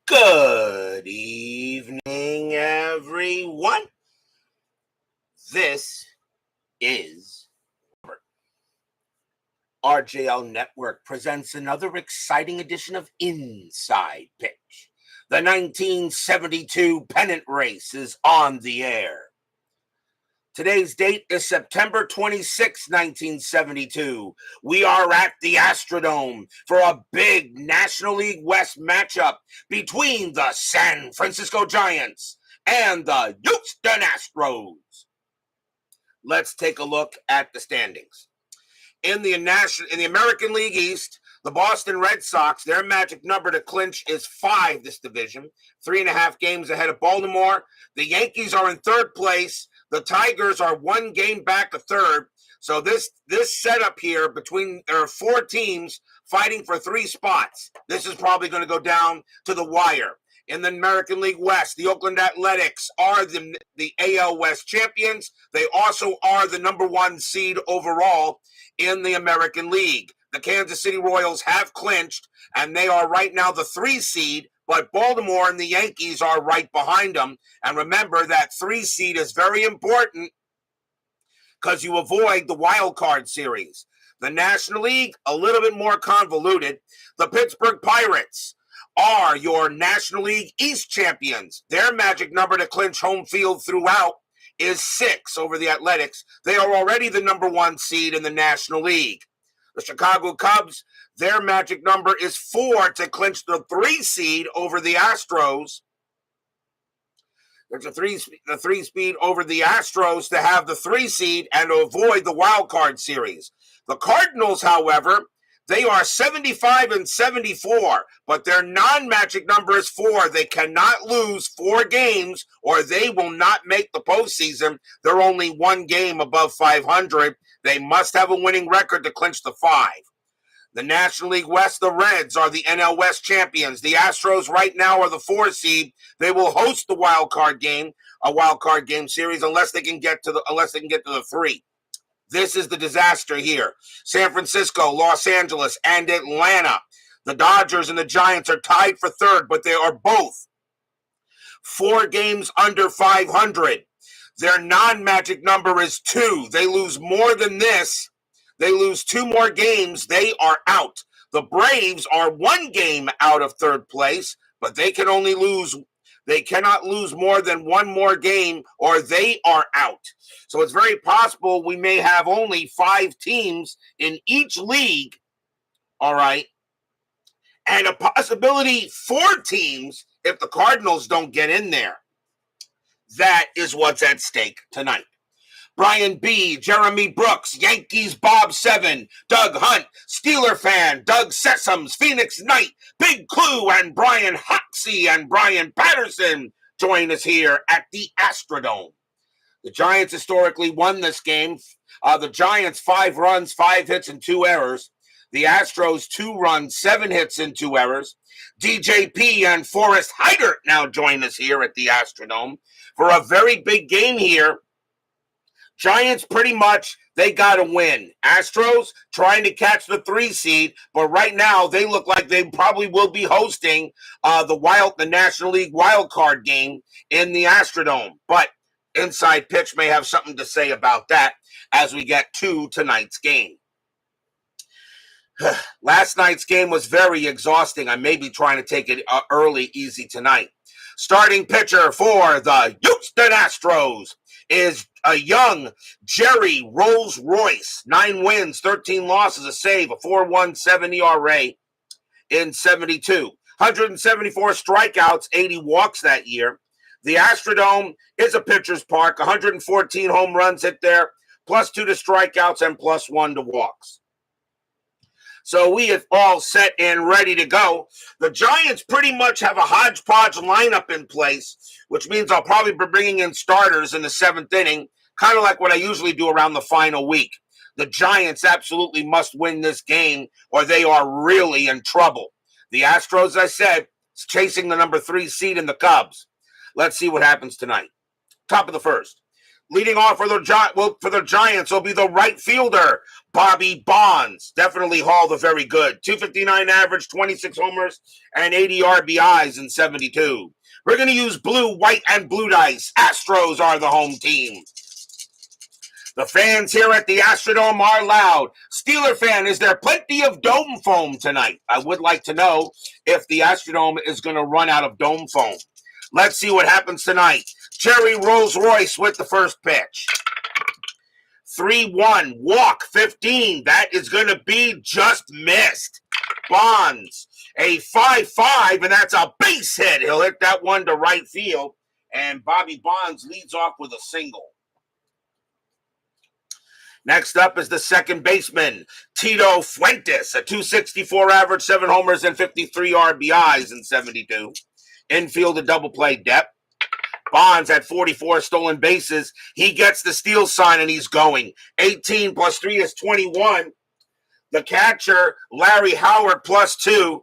Good evening, everyone. This is RJL Network presents another exciting edition of Inside Pitch. The 1972 Pennant race is on the air. Today's date is September 26, 1972. We are at the Astrodome for a big National League West matchup between the San Francisco Giants and the Houston Astros. Let's take a look at the standings. In the American League East, the Boston Red Sox, their magic number to clinch is 5 this division, 3.5 games ahead of Baltimore. The Yankees are in third place. The Tigers are 1 game back of third. So this setup here there are 4 teams fighting for 3 spots. This is probably going to go down to the wire. In the American League West, the Oakland Athletics are the AL West champions. They also are the number 1 seed overall in the American League. The Kansas City Royals have clinched, and they are right now the 3 seed. But Baltimore and the Yankees are right behind them. And remember that 3 seed is very important because you avoid the wild card series. The National League, a little bit more convoluted. The Pittsburgh Pirates are your National League East champions. Their magic number to clinch home field throughout is 6 over the Athletics. They are already the number 1 seed in the National League. The Chicago Cubs, their magic number is 4 to clinch the 3 seed over the Astros. There's the 3 speed over the Astros to have the 3 seed and to avoid the wild card series. The Cardinals, however, they are 75 and 74, but their non-magic number is 4. They cannot lose 4 games or they will not make the postseason. They're only 1 game above 500. They must have a winning record to clinch the 5. The National League West, the Reds are the NL West champions. The Astros right now are the 4 seed. They will host the wild card game series unless they can get to the 3. This is the disaster here. San Francisco, Los Angeles, and Atlanta. The Dodgers and the Giants are tied for 3rd, but they are both 4 games under 500. Their non-magic number is 2. They lose more than this. They lose 2 more games. They are out. The Braves are 1 game out of 3rd place, but they cannot lose more than 1 more game or they are out. So it's very possible we may have only 5 teams in each league, all right, and a possibility 4 teams if the Cardinals don't get in there. That is what's at stake tonight. Brian B., Jeremy Brooks, Yankees Bob 7, Doug Hunt, Steeler fan, Doug Sessoms, Phoenix Knight, Big Clue, and Brian Hoxie and Brian Patterson join us here at the Astrodome. The Giants historically won this game. The Giants 5 runs, 5 hits, and 2 errors. The Astros 2 runs, 7 hits, and 2 errors. DJP and Forrest Heidert now join us here at the Astrodome for a very big game here. Giants pretty much, they got to win. Astros trying to catch the 3 seed, but right now they look like they probably will be hosting the National League wild card game in the Astrodome. But Inside Pitch may have something to say about that as we get to tonight's game. Last night's game was very exhausting. I may be trying to take it early, easy tonight. Starting pitcher for the Houston Astros is a young Jerry Rolls Royce. 9 wins, 13 losses, a save, a 4.17 ERA in 72. 174 strikeouts, 80 walks that year. The Astrodome is a pitcher's park. 114 home runs hit there, +2 to strikeouts and +1 to walks. So we are all set and ready to go. The Giants pretty much have a hodgepodge lineup in place, which means I'll probably be bringing in starters in the 7th inning, kind of like what I usually do around the final week. The Giants absolutely must win this game or they are really in trouble. The Astros, as I said, is chasing the number 3 seed in the Cubs. Let's see what happens tonight. Top of the 1st. Leading off for the Giants will be the right fielder, Bobby Bonds. Definitely Hall the very good. 259 average, 26 homers, and 80 RBIs in 72. We're going to use blue, white, and blue dice. Astros are the home team. The fans here at the Astrodome are loud. Steeler fan, is there plenty of dome foam tonight? I would like to know if the Astrodome is going to run out of dome foam. Let's see what happens tonight. Jerry Rolls-Royce with the first pitch. 3-1, walk 15. That is going to be just missed. Bonds, a 5-5, and that's a base hit. He'll hit that one to right field, and Bobby Bonds leads off with a single. Next up is the second baseman, Tito Fuentes, a 264 average, 7 homers, and 53 RBIs in 72. Infield, a double play depth. Bonds had 44 stolen bases. He gets the steal sign, and he's going. 18 plus 3 is 21. The catcher, Larry Howard, plus 2.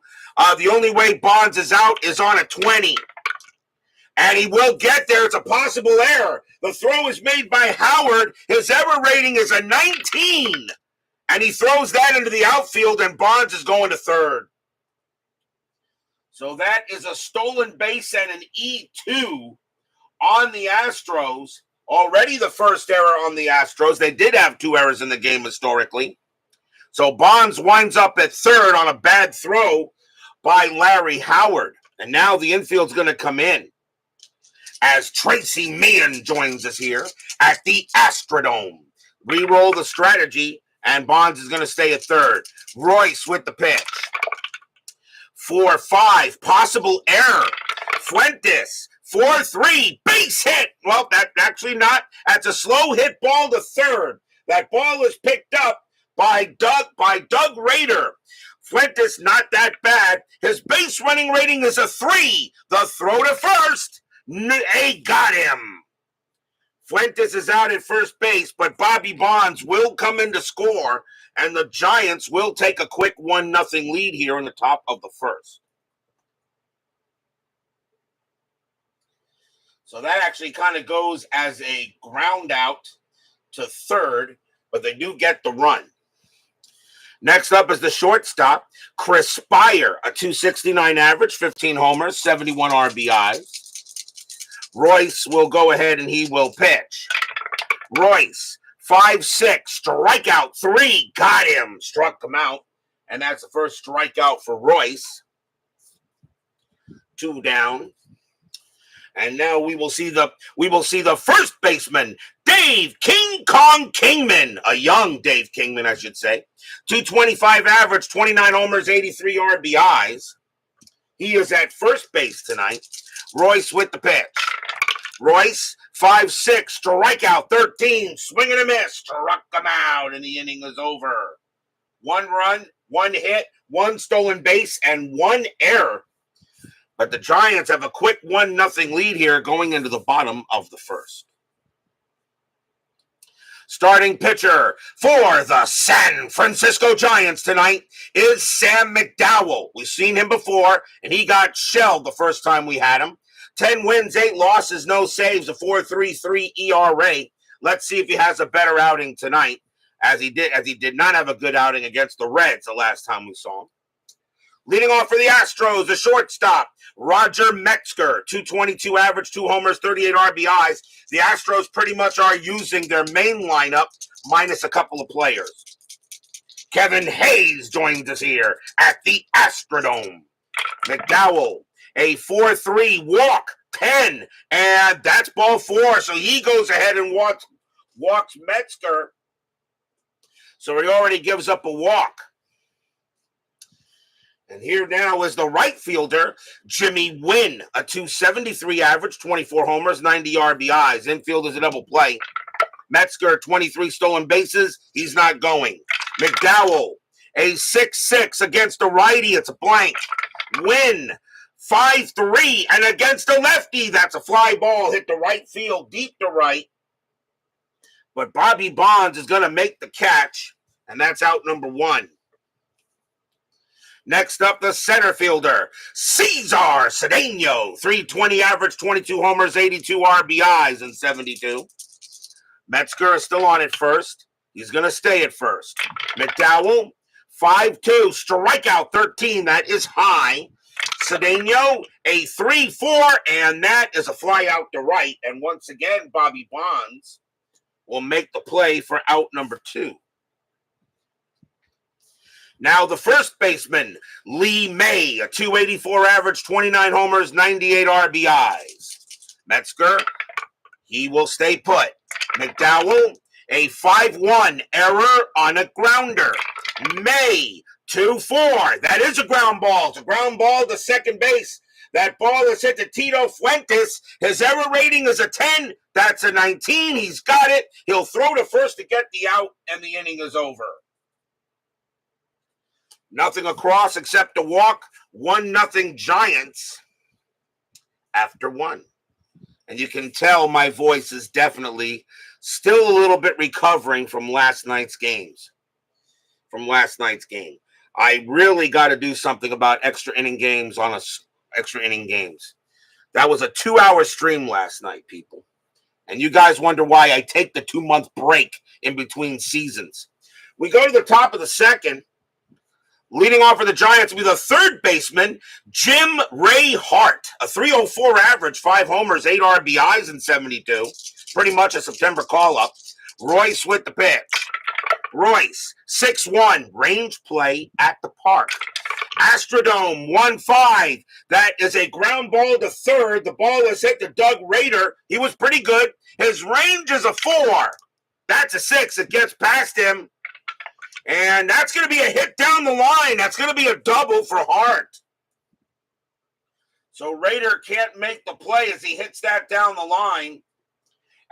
The only way Bonds is out is on a 20. And he will get there. It's a possible error. The throw is made by Howard. His error rating is a 19. And he throws that into the outfield, and Bonds is going to third. So that is a stolen base and an E2 on the Astros. Already the first error on the Astros. They did have 2 errors in the game historically. So Bonds winds up at third on a bad throw by Larry Howard. And now the infield's going to come in as Tracy Meehan joins us here at the Astrodome. Reroll the strategy, and Bonds is going to stay at third. Royce with the pitch. 4-5, possible error. Fuentes, 4-3, base hit. Well, that's actually not. That's a slow hit ball to third. That ball is picked up by Doug Rader. Fuentes, not that bad. His base running rating is a 3. The throw to first. Got him. Fuentes is out at first base, but Bobby Bonds will come in to score, and the Giants will take a quick 1-0 lead here in the top of the first. So that actually kind of goes as a ground out to third, but they do get the run. Next up is the shortstop, Chris Spire, a 269 average, 15 homers, 71 RBIs. Royce will go ahead and he will pitch. Royce, 5-6, strikeout 3, got him, struck him out, and that's the first strikeout for Royce. 2 down. And now we will see the first baseman, Dave King Kong Kingman, a young Dave Kingman, I should say. 225 average, 29 homers, 83 RBIs. He is at first base tonight. Royce with the pitch. Royce, 5-6, strikeout 13, swing and a miss, struck him out, and the inning is over. 1 run, 1 hit, 1 stolen base, and 1 error. But the Giants have a quick 1-0 lead here going into the bottom of the first. Starting pitcher for the San Francisco Giants tonight is Sam McDowell. We've seen him before, and he got shelled the first time we had him. 10 wins, 8 losses, no saves, a 4.33 ERA. Let's see if he has a better outing tonight, as he did not have a good outing against the Reds the last time we saw him. Leading off for the Astros, the shortstop, Roger Metzger, 222 average, 2 homers, 38 RBIs. The Astros pretty much are using their main lineup minus a couple of players. Kevin Hayes joins us here at the Astrodome. McDowell, a 4-3 walk, 10, and that's ball 4. So he goes ahead and walks Metzger. So he already gives up a walk. And here now is the right fielder, Jimmy Wynn, a 273 average, 24 homers, 90 RBIs. Infield is a double play. Metzger, 23 stolen bases. He's not going. McDowell, a 6-6 against a righty. It's a blank. Wynn, 5-3, and against a lefty. That's a fly ball, hit the right field, deep to right. But Bobby Bonds is going to make the catch, and that's out number 1. Next up, the center fielder, Cesar Cedeno, 320 average, 22 homers, 82 RBIs in 72. Metzger is still on at first. He's going to stay at first. McDowell, 5-2, strikeout 13. That is high. Cedeno, a 3-4, and that is a fly out to right. And once again, Bobby Bonds will make the play for out number 2. Now the first baseman, Lee May, a 284 average, 29 homers, 98 RBIs. Metzger, he will stay put. McDowell, a 5-1 error on a grounder. May, 2-4. That is a ground ball. It's a ground ball to second base. That ball is hit to Tito Fuentes. His error rating is a 10. That's a 19. He's got it. He'll throw to first to get the out, and the inning is over. Nothing across except a walk. 1-0 Giants after 1. And you can tell my voice is definitely still a little bit recovering from last night's games. I really got to do something about extra inning games on extra inning games. That was a 2-hour stream last night, people. And you guys wonder why I take the 2-month break in between seasons. We go to the top of the second. Leading off for the Giants will be the third baseman, Jim Ray Hart. A 304 average, 5 homers, 8 RBIs in 72. Pretty much a September call-up. Royce with the pitch. Royce, 6-1, range play at the park. Astrodome, 1-5. That is a ground ball to third. The ball is hit to Doug Rader. He was pretty good. His range is a 4. That's a 6. It gets past him. And that's going to be a hit down the line. That's going to be a double for Hart. So Rader can't make the play as he hits that down the line.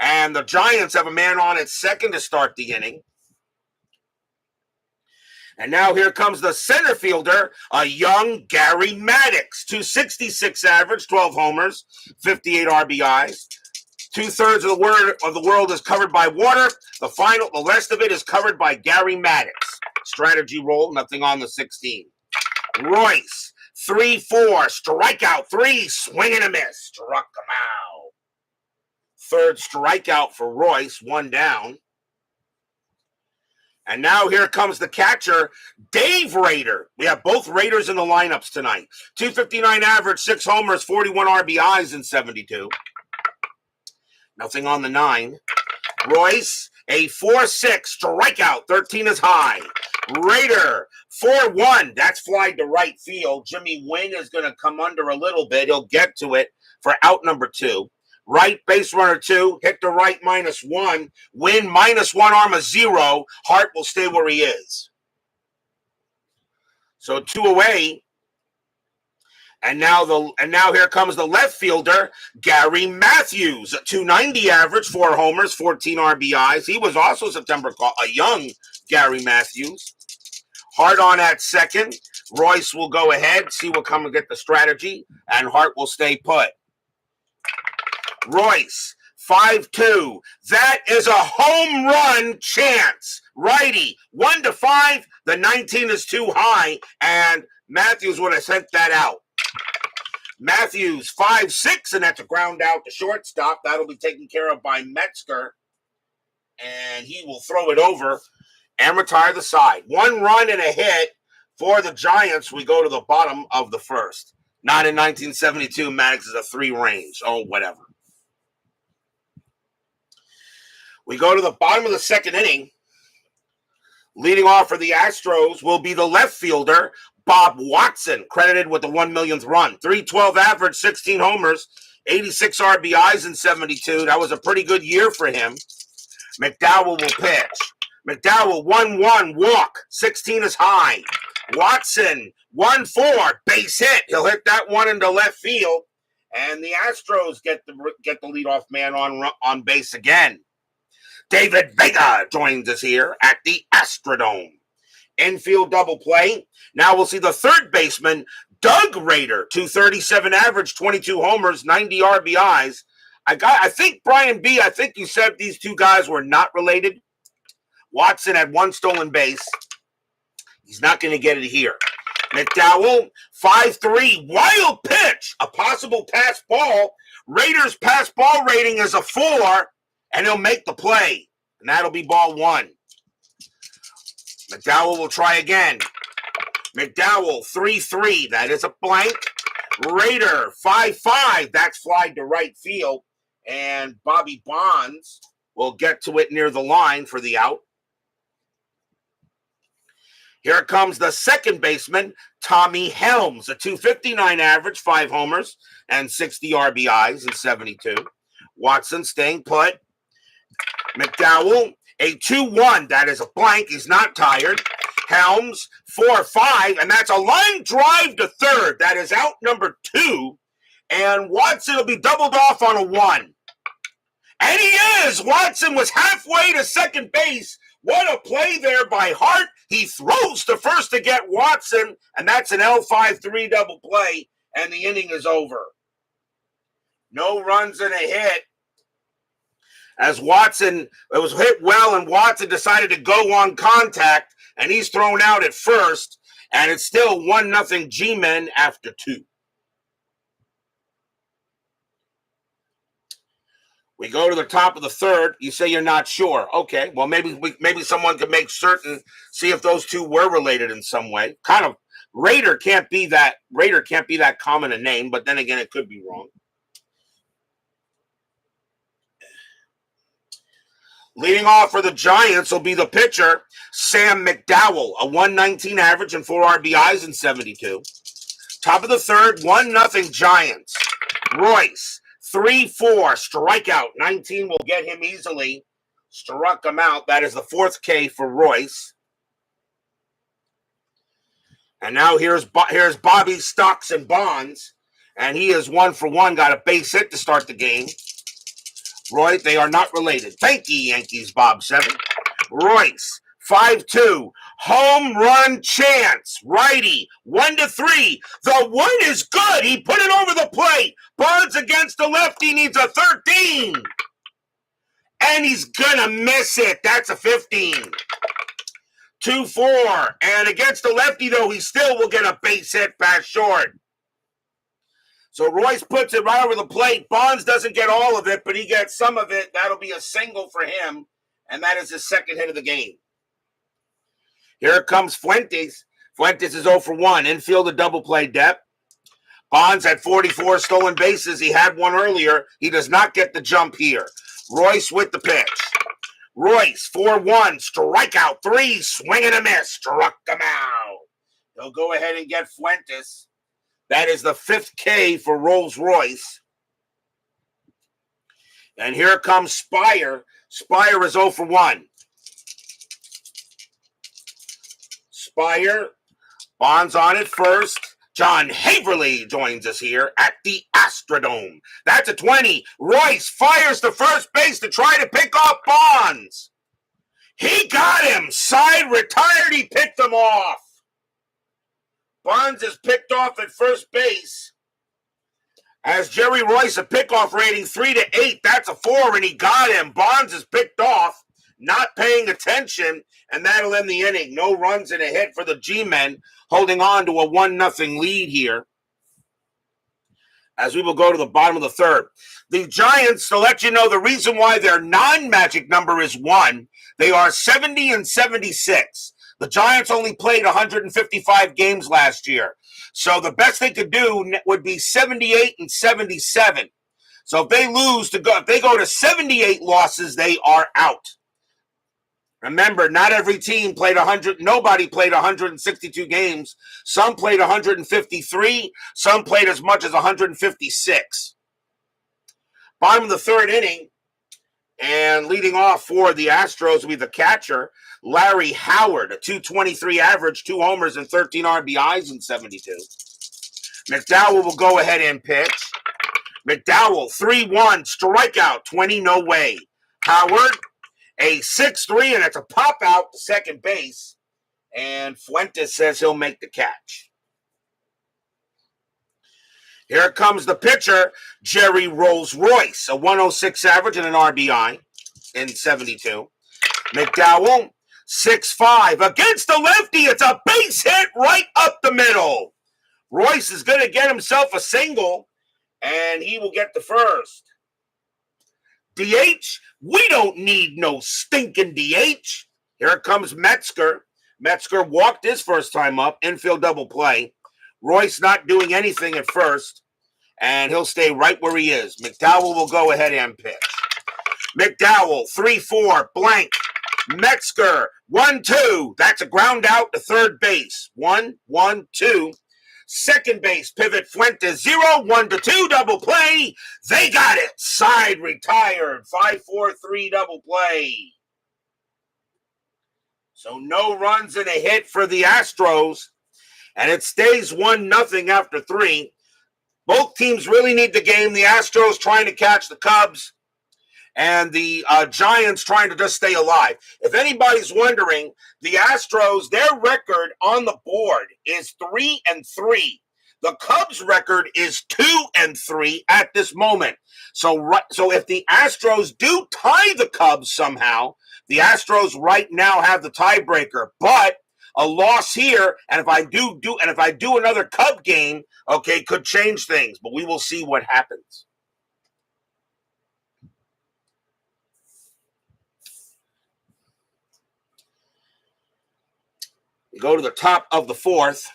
And the Giants have a man on at second to start the inning. And now here comes the center fielder, a young Gary Maddox. 266 average, 12 homers, 58 RBIs. 2/3 of the world is covered by water. The rest of it is covered by Gary Maddox. Strategy roll, nothing on the 16. Royce, 3-4, strikeout 3, swing and a miss. Struck him out. Third strikeout for Royce, 1 down. And now here comes the catcher, Dave Rader. We have both Raiders in the lineups tonight. 259 average, 6 homers, 41 RBIs in 72. Nothing on the 9. Royce, a 4-6, strikeout, 13 is high. Rader, 4-1, that's flied to right field. Jimmy Wynn is going to come under a little bit. He'll get to it for out number 2. Right base runner 2, hit the right -1. Wynn -1 arm a 0. Hart will stay where he is. So 2 away. And now here comes the left fielder, Gary Matthews, a 290 average, 4 homers, 14 RBIs. He was also September call, a young Gary Matthews. Hart on at second. Royce will go ahead, see what come and get the strategy, and Hart will stay put. Royce, 5-2. That is a home run chance. Righty, 1-5. The 19 is too high, and Matthews would have sent that out. Matthews, 5-6, and that's a ground out to shortstop. That'll be taken care of by Metzger, and he will throw it over and retire the side. 1 run and a hit for the Giants. We go to the bottom of the first. Not in 1972. Maddox is a 3 range. Oh, whatever. We go to the bottom of the second inning. Leading off for the Astros will be the left fielder, Bob Watson, credited with the 1 millionth run. 312 average, 16 homers, 86 RBIs in 72. That was a pretty good year for him. McDowell will pitch. McDowell, 1-1, walk, 16 is high. Watson, 1-4, base hit. He'll hit that one into left field. And the Astros get the leadoff man on base again. David Vega joins us here at the Astrodome. Infield double play. Now we'll see the third baseman, Doug Rader, 237 average, 22 homers, 90 RBIs. I think, Brian B., I think you said these two guys were not related. Watson had 1 stolen base. He's not going to get it here. McDowell, 5-3, wild pitch, a possible pass ball. Rader's pass ball rating is a 4, and he'll make the play. And that'll be ball one. McDowell will try again. McDowell, 3-3. That is a blank. Raider, 5-5. That's fly to right field. And Bobby Bonds will get to it near the line for the out. Here comes the second baseman, Tommy Helms, a .259 average, 5 homers, and 60 RBIs in 72. Watson staying put. McDowell, a 2-1. That is a blank. He's not tired. Helms, 4-5, and that's a line drive to third. That is out number 2. And Watson will be doubled off on a 1. And he is! Watson was halfway to second base. What a play there by Hart. He throws to first to get Watson, and that's an L5-3 double play, and the inning is over. No runs and a hit. As Watson, it was hit well, and Watson decided to go on contact, and he's thrown out at first, and it's still 1-0 G-Men after 2. We go to the top of the third. You say you're not sure. Okay, well, maybe someone could make certain, see if those two were related in some way. Kind of, Raider can't be that common a name, but then again, it could be wrong. Leading off for the Giants will be the pitcher, Sam McDowell, a .119 average and 4 RBIs in 72. Top of the third, 1-0 Giants. Royce, 3-4, strikeout. 19 will get him easily. Struck him out. That is the 4th K for Royce. And now here's Bobby Stocks and Bonds. And he is 1 for 1. Got a base hit to start the game. Roy, they are not related. Thank you, Yankees, Bob 7. Royce, 5-2. Home run chance. Righty, 1-3. The 1 is good. He put it over the plate. Bonds against the lefty needs a 13. And he's gonna miss it. That's a 15. 2-4. And against the lefty, though, he still will get a base hit past short. So Royce puts it right over the plate. Bonds doesn't get all of it, but he gets some of it. That'll be a single for him, and that is his second hit of the game. Here comes Fuentes. Fuentes is 0 for 1. Infield a double play depth. Bonds had 44 stolen bases. He had one earlier. He does not get the jump here. Royce with the pitch. Royce, 4-1, strikeout 3, swing and a miss. Struck him out. He'll go ahead and get Fuentes. That is the 5th K for Rolls-Royce. And here comes Spire. Spire is 0 for 1. Spire, Bonds on it first. John Haverly joins us here at the Astrodome. That's a 20. Royce fires to first base to try to pick off Bonds. He got him. Side retired. He picked him off. Bonds is picked off at first base. As Jerry Royce, a pickoff rating 3-8. That's a 4, and he got him. Bonds is picked off, not paying attention, and that'll end the inning. No runs and a hit for the G-Men, holding on to a 1-0 lead here. As we will go to the bottom of the third. The Giants, to let you know the reason why their non-magic number is 1, they are 70 and 76. The Giants only played 155 games last year. So the best they could do would be 78 and 77. So if they go to 78 losses, they are out. Remember, not every team played 100. Nobody played 162 games. Some played 153. Some played as much as 156. Bottom of the third inning, and leading off for the Astros will be the catcher, Larry Howard, a .223 average, 2 homers and 13 RBIs in 72. McDowell will go ahead and pitch. McDowell, 3-1, strikeout, 20, no way. Howard, a 6-3, and it's a pop out to second base. And Fuentes says he'll make the catch. Here comes the pitcher, Jerry Rolls-Royce, a 106 average and an RBI in 72. McDowell, 6-5. Against the lefty, it's a base hit right up the middle. Royce is going to get himself a single, and he will get the first. DH? We don't need no stinking DH. Here comes Metzger. Metzger walked his first time up, infield double play. Royce not doing anything at first, and he'll stay right where he is. McDowell will go ahead and pitch. McDowell, 3-4, blank. Metzger, 1-2. That's a ground out to third base. 1-1-2. Second base, pivot Fuentes, 0-1-2, double play. They got it. Side retired. 5-4-3 double play. So no runs and a hit for the Astros. And it stays 1-0 after 3. Both teams really need the game. The Astros trying to catch the Cubs, and the Giants trying to just stay alive. If anybody's wondering, the Astros, their record on the board is 3-3. The Cubs' record is 2-3 at this moment. So if the Astros do tie the Cubs somehow, the Astros right now have the tiebreaker. But a loss here, and if I do another Cub game, okay, could change things. But we will see what happens. We go to the top of the fourth,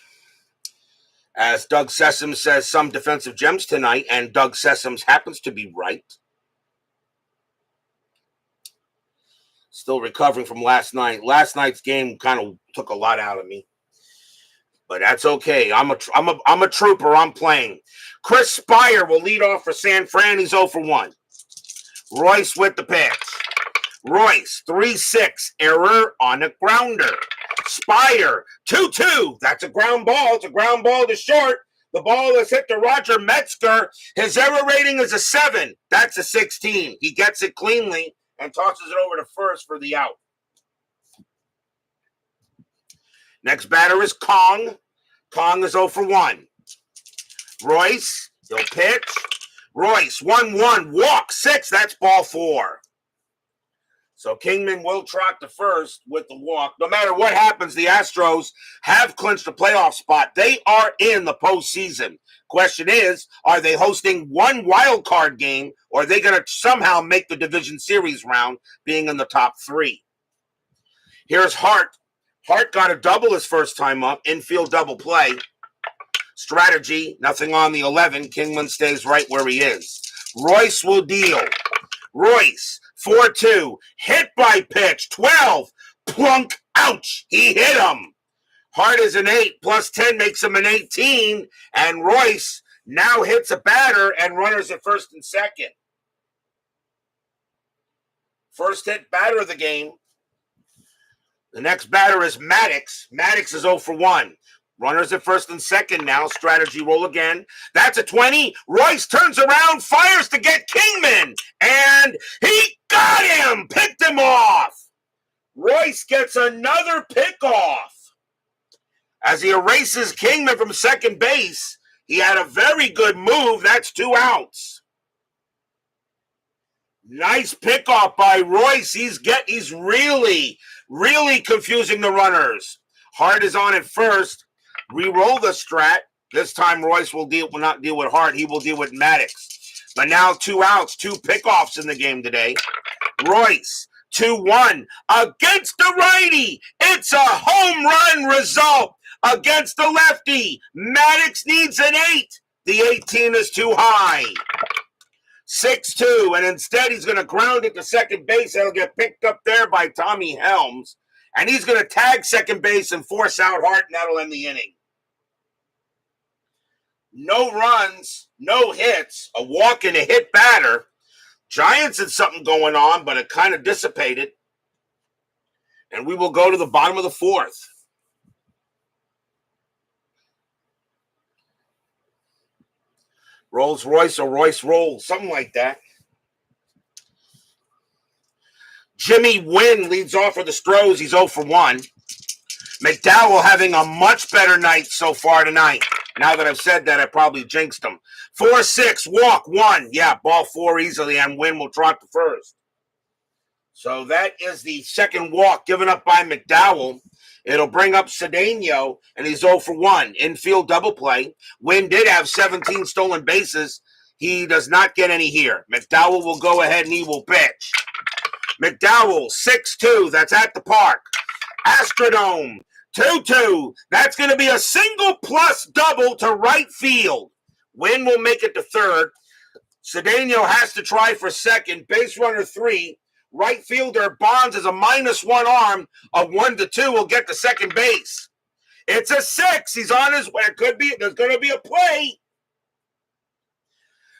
as Doug Sessoms says some defensive gems tonight, and Doug Sessoms happens to be right. Still recovering from last night. Last night's game kind of took a lot out of me, but that's okay. I'm a trooper. I'm playing. Chris Spire will lead off for San Fran. He's 0-1. Royce with the pitch. Royce, 3-6, error on a grounder. Spire, 2-2. That's a ground ball. It's a ground ball to short. The ball is hit to Roger Metzger. His error rating is a 7. That's a 16. He gets it cleanly and tosses it over to first for the out. Next batter is Kong. Kong is 0-1. Royce, he'll pitch. Royce, 1-1, walk, 6. That's ball 4. So Kingman will trot to first with the walk. No matter what happens, the Astros have clinched a playoff spot. They are in the postseason. Question is, are they hosting one wild card game, or are they going to somehow make the division series round, being in the top 3? Here's Hart. Hart got a double his first time up, infield double play. Strategy, nothing on the 11. Kingman stays right where he is. Royce will deal. Royce, 4-2, hit by pitch, 12, plunk, ouch, he hit him. Hart is an 8, plus 10 makes him an 18, and Royce now hits a batter and runners at first and second. First hit batter of the game. The next batter is Maddox. Maddox is 0-1. Runners at first and second now. Strategy roll again. That's a 20. Royce turns around, fires to get Kingman, and he got him, picked him off. Royce gets another pickoff. As he erases Kingman from second base, he had a very good move. That's 2 outs. Nice pickoff by Royce. He's really confusing the runners. Hart is on at first. Re-roll the strat. This time Royce will not deal with Hart. He will deal with Maddox. But now 2 outs, 2 pickoffs in the game today. Royce, 2-1 against the righty. It's a home run result against the lefty. Maddox needs an 8. The 18 is too high. 6-2, and instead he's going to ground it to second base. That'll get picked up there by Tommy Helms. And he's going to tag second base and force out Hart, and that'll end the inning. No runs, no hits, a walk and a hit batter. Giants had something going on, but it kind of dissipated. And we will go to the bottom of the fourth. Rolls Royce or Royce rolls, something like that. Jimmy Wynn leads off for the Stros. He's 0-1. McDowell having a much better night so far tonight. Now that I've said that, I probably jinxed him. 4-6, walk, 1. Yeah, ball 4 easily, and Wynn will trot to first. So that is the second walk given up by McDowell. It'll bring up Cedeno, and he's 0-1. Infield double play. Wynn did have 17 stolen bases. He does not get any here. McDowell will go ahead and he will pitch. McDowell, 6-2. That's at the park. Astrodome, 2-2. That's going to be a single plus double to right field. Wynn will make it to third. Cedeno has to try for second. Base runner 3. Right fielder Bonds is a -1 arm. A 1-2 will get to second base. It's a 6. He's on his way. There's going to be a play.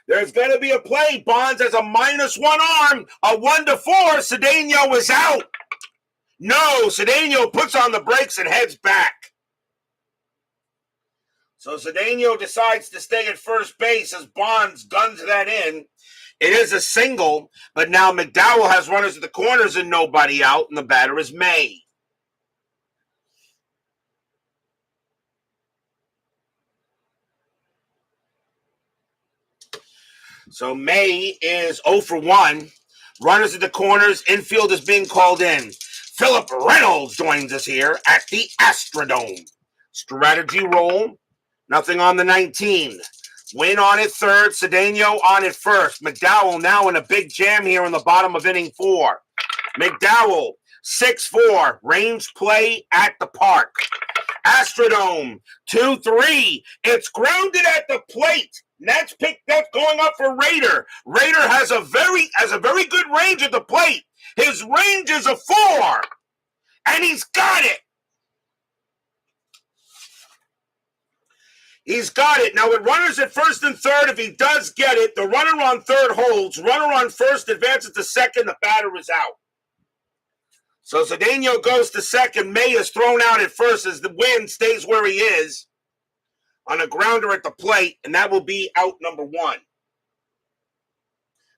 There's going to be a play. Bonds has a -1 arm. A 1-4. Cedeno is out. No, Cedeno puts on the brakes and heads back. So Cedeno decides to stay at first base as Bonds guns that in. It is a single, but now McDowell has runners at the corners and nobody out, and the batter is May. So May is 0 for 1. Runners at the corners. Infield is being called in. Philip Reynolds joins us here at the Astrodome. Strategy roll. Nothing on the 19. Wynn on it third. Cedeno on it first. McDowell now in a big jam here in the bottom of inning 4. McDowell, 6-4. Range play at the park. Astrodome, 2-3. It's grounded at the plate. That's going up for Raider. Raider has a very good range at the plate. His range is a 4. And he's got it. He's got it. Now, with runners at first and third, if he does get it, the runner on third holds. Runner on first advances to second. The batter is out. So Cedeno goes to second. May is thrown out at first as the Wynn stays where he is on a grounder at the plate, and that will be out number 1.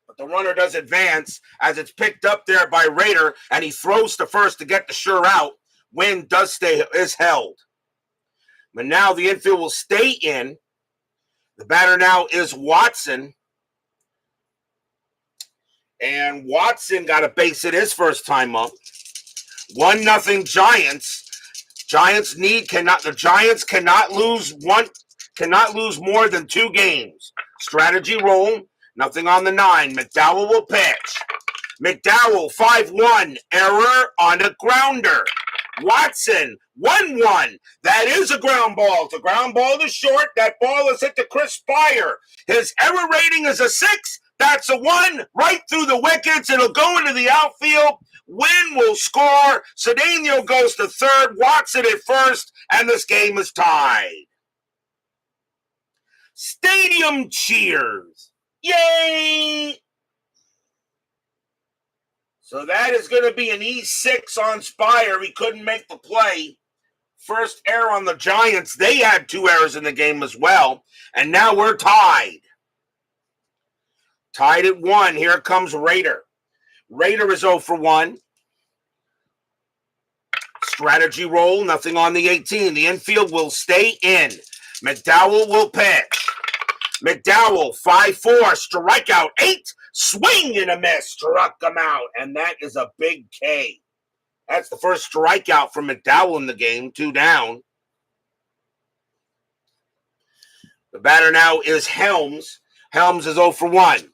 But the runner does advance as it's picked up there by Raider, and he throws to first to get the sure out. Wynn is held. But now the infield will stay in. The batter now is Watson. And Watson got a base hit his first time up. 1-0 Giants. The Giants cannot lose more than 2 games. Strategy roll. Nothing on the 9. McDowell will pitch. McDowell, 5-1. Error on a grounder. Watson, 1-1. That is a ground ball. It's a ground ball to short. That ball is hit to Chris Spire. His error rating is a 6. That's a 1 right through the wickets. It'll go into the outfield. Wynn will score. Cedeno goes to third. Watson at first. And this game is tied. Stadium cheers. Yay! So that is going to be an E6 on Spire. He couldn't make the play. First error on the Giants. They had 2 errors in the game as well. And now we're tied. Tied at 1. Here comes Raider. Raider is 0 for 1. Strategy roll. Nothing on the 18. The infield will stay in. McDowell will pitch. McDowell, 5-4. Strikeout 8. Swing and a miss. Struck him out. And that is a big K. That's the first strikeout from McDowell in the game. 2 down. The batter now is Helms. Helms is 0 for 1.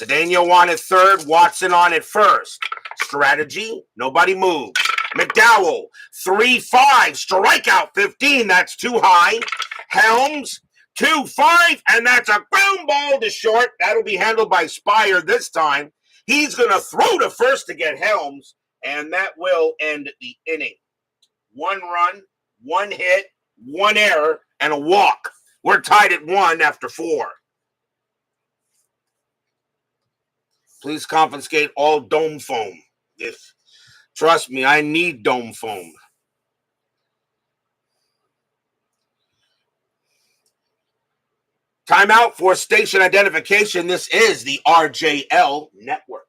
Cedeno on at third. Watson on at first. Strategy. Nobody moves. McDowell. 3-5. Strikeout 15. That's too high. Helms. 2-5, and that's a ground ball to short. That'll be handled by Spire this time. He's going to throw to first to get Helms, and that will end the inning. 1 run, 1 hit, 1 error, and a walk. We're tied at 1 after 4. Please confiscate all dome foam. Trust me, I need dome foam. Timeout for station identification. This is the RJL Network.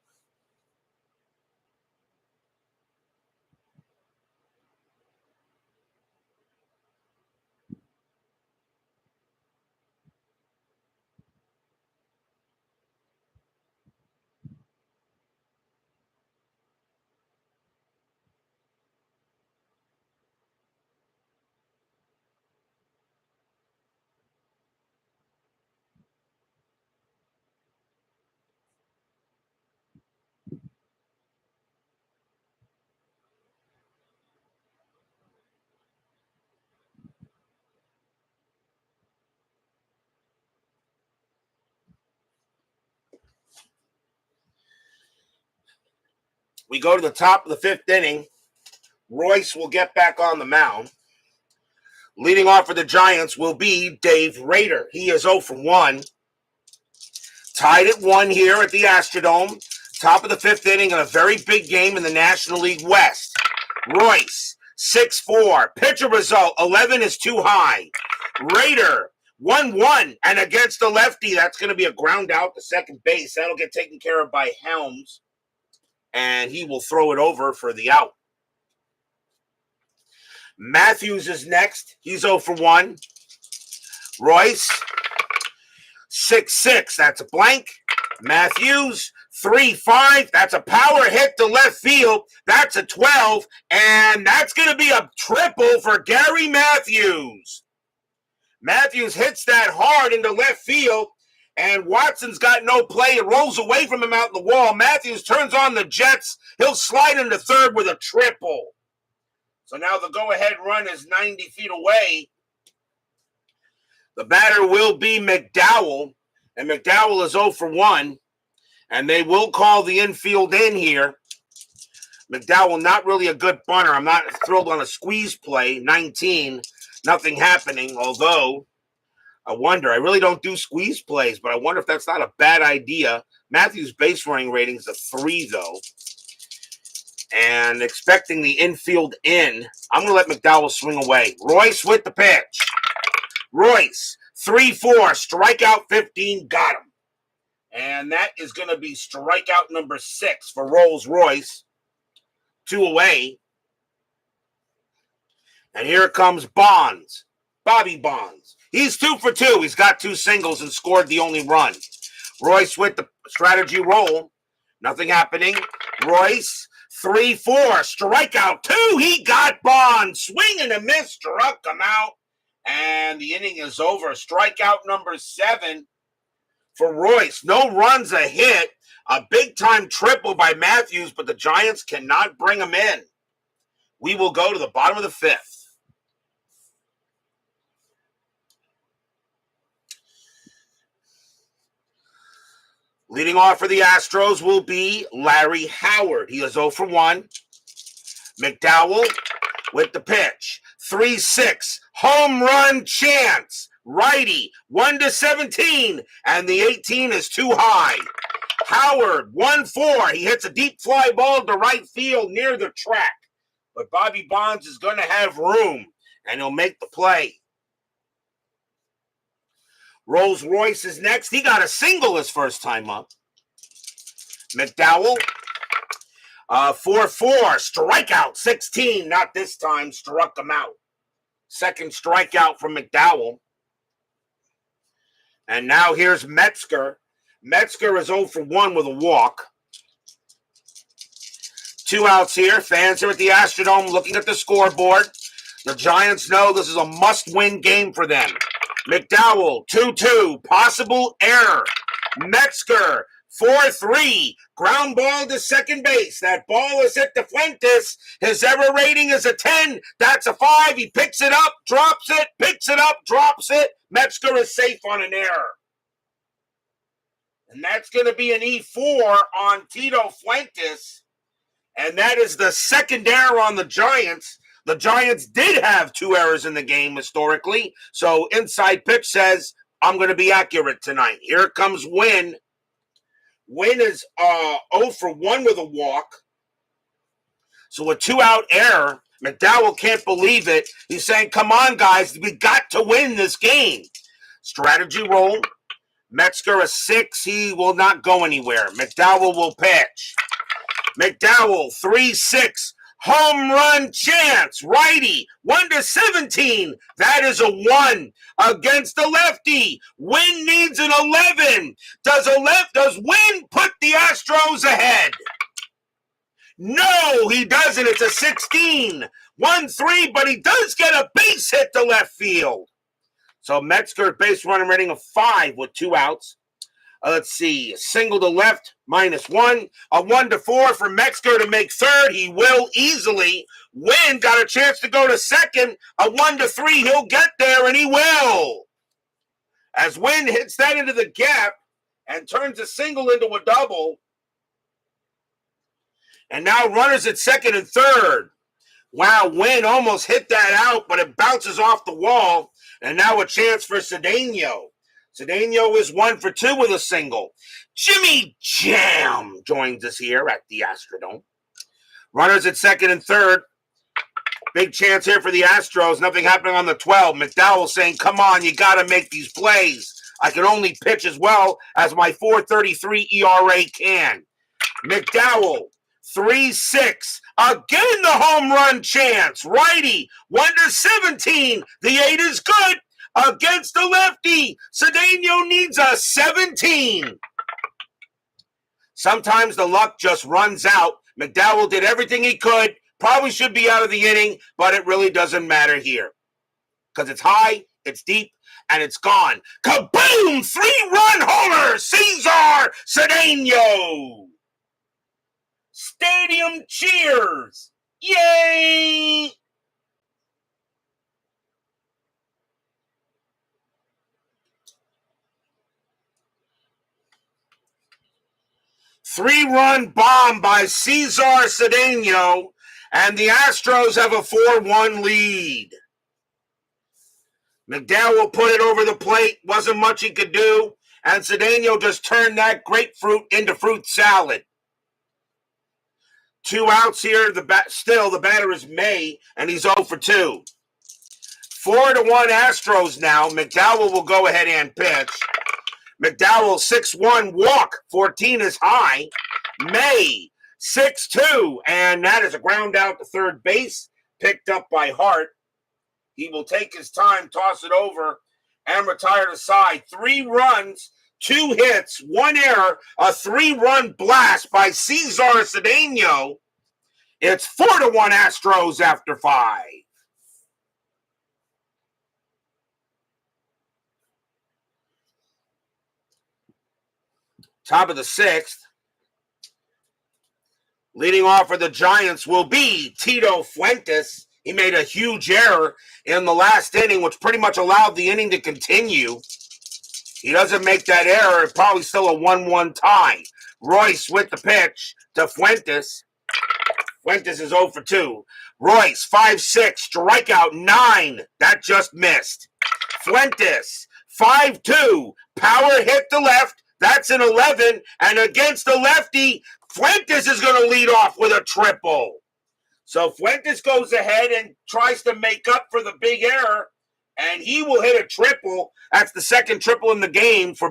We go to the top of the fifth inning. Royce will get back on the mound. Leading off for the Giants will be Dave Rader. He is 0 for 1. Tied at 1 here at the Astrodome. Top of the fifth inning in a very big game in the National League West. Royce, 6-4. Pitcher result, 11 is too high. Rader, 1-1. And against the lefty, that's going to be a ground out to second base. That'll get taken care of by Helms. And he will throw it over for the out. Matthews is next. He's 0 for 1. Royce, 6-6. That's a blank. Matthews, 3-5. That's a power hit to left field. That's a 12. And that's going to be a triple for Gary Matthews. Matthews hits that hard into left field. And Watson's got no play. It rolls away from him out the wall. Matthews turns on the Jets. He'll slide into third with a triple. So now the go-ahead run is 90 feet away. The batter will be McDowell. And McDowell is 0 for 1. And they will call the infield in here. McDowell, not really a good bunter. I'm not thrilled on a squeeze play. 19. Nothing happening. Although, I wonder. I really don't do squeeze plays, but I wonder if that's not a bad idea. Matthews' base running rating is a 3, though. And expecting the infield in. I'm going to let McDowell swing away. Royce with the pitch. Royce, 3-4, strikeout 15, got him. And that is going to be strikeout number 6 for Rolls-Royce. 2 away. And here comes Bonds. Bobby Bonds. He's 2 for 2. He's got 2 singles and scored the only run. Royce with the strategy roll. Nothing happening. Royce, 3-4, strikeout 2. He got Bonds. Swing and a miss, struck him out. And the inning is over. Strikeout number 7 for Royce. No runs, a hit. A big-time triple by Matthews, but the Giants cannot bring him in. We will go to the bottom of the 5th. Leading off for the Astros will be Larry Howard. He is 0 for 1. McDowell with the pitch. 3-6. Home run chance. Righty. 1-17. And the 18 is too high. Howard, 1-4. He hits a deep fly ball to right field near the track. But Bobby Bonds is going to have room. And he'll make the play. Rolls-Royce is next. He got a single his first time up. McDowell, 4-4, strikeout 16. Not this time, struck him out. Second strikeout from McDowell. And now here's Metzger. Metzger is 0 for 1 with a walk. 2 outs here. Fans here at the Astrodome looking at the scoreboard. The Giants know this is a must-win game for them. McDowell, 2-2, possible error. Metzger, 4-3, ground ball to second base. That ball is hit to Fuentes. His error rating is a 10. That's a 5. He picks it up, drops it, picks it up, drops it. Metzger is safe on an error. And that's going to be an E4 on Tito Fuentes. And that is the second error on the Giants. The Giants did have 2 errors in the game historically. So inside pitch says, I'm going to be accurate tonight. Here comes Wynn. Wynn is 0 for 1 with a walk. So a 2-out error. McDowell can't believe it. He's saying, come on, guys. We got to win this game. Strategy roll. Metzger a 6. He will not go anywhere. McDowell will pitch. McDowell, 3-6. Home run chance, righty, 1-17. That is a 1 against the lefty. Wynn needs an 11. Does Wynn put the Astros ahead? No, he doesn't. It's a 16. 1-3, but he does get a base hit to left field. So Metzger, base running rating of 5 with 2 outs. Let's see, single to left, -1. A 1-4 for Metzger to make third. He will easily. Wynn got a chance to go to second. A 1-3, he'll get there, and he will. As Wynn hits that into the gap and turns a single into a double. And now runners at second and third. Wow, Wynn almost hit that out, but it bounces off the wall. And now a chance for Cedeno. Cedeno is 1 for 2 with a single. Jimmy Jam joins us here at the Astrodome. Runners at second and third. Big chance here for the Astros. Nothing happening on the 12. McDowell saying, come on, you got to make these plays. I can only pitch as well as my 4.33 ERA can. McDowell, 3-6. Again, the home run chance. Righty, 1-17. The 8 is good against the lefty. Cedeno needs a 17. Sometimes the luck just runs out. McDowell did everything he could. Probably should be out of the inning, but it really doesn't matter here. Because it's high, it's deep, and it's gone. Kaboom! 3-run homer! Cesar Cedeno! Stadium cheers! Yay! Three-run bomb by Cesar Cedeno, and the Astros have a 4-1 lead. McDowell put it over the plate. Wasn't much he could do. And Cedeno just turned that grapefruit into fruit salad. 2 outs here. Still, the batter is May, and he's 0 for 2. 4-1 Astros now. McDowell will go ahead and pitch. McDowell, 6-1 walk. 14 is high. May, 6-2. And that is a ground out to third base. Picked up by Hart. He will take his time, toss it over, and retire to side. 3 runs, 2 hits, 1 error, a 3-run blast by Cesar Cedeno. It's 4-1 Astros after 5. Top of the 6th. Leading off for the Giants will be Tito Fuentes. He made a huge error in the last inning, which pretty much allowed the inning to continue. He doesn't make that error. It's probably still a 1-1 tie. Royce with the pitch to Fuentes. Fuentes is 0 for 2. Royce, 5-6, strikeout 9. That just missed. Fuentes, 5-2, power hit to left. That's an 11. And against the lefty, Fuentes is going to lead off with a triple. So Fuentes goes ahead and tries to make up for the big error, and he will hit a triple. That's the second triple in the game for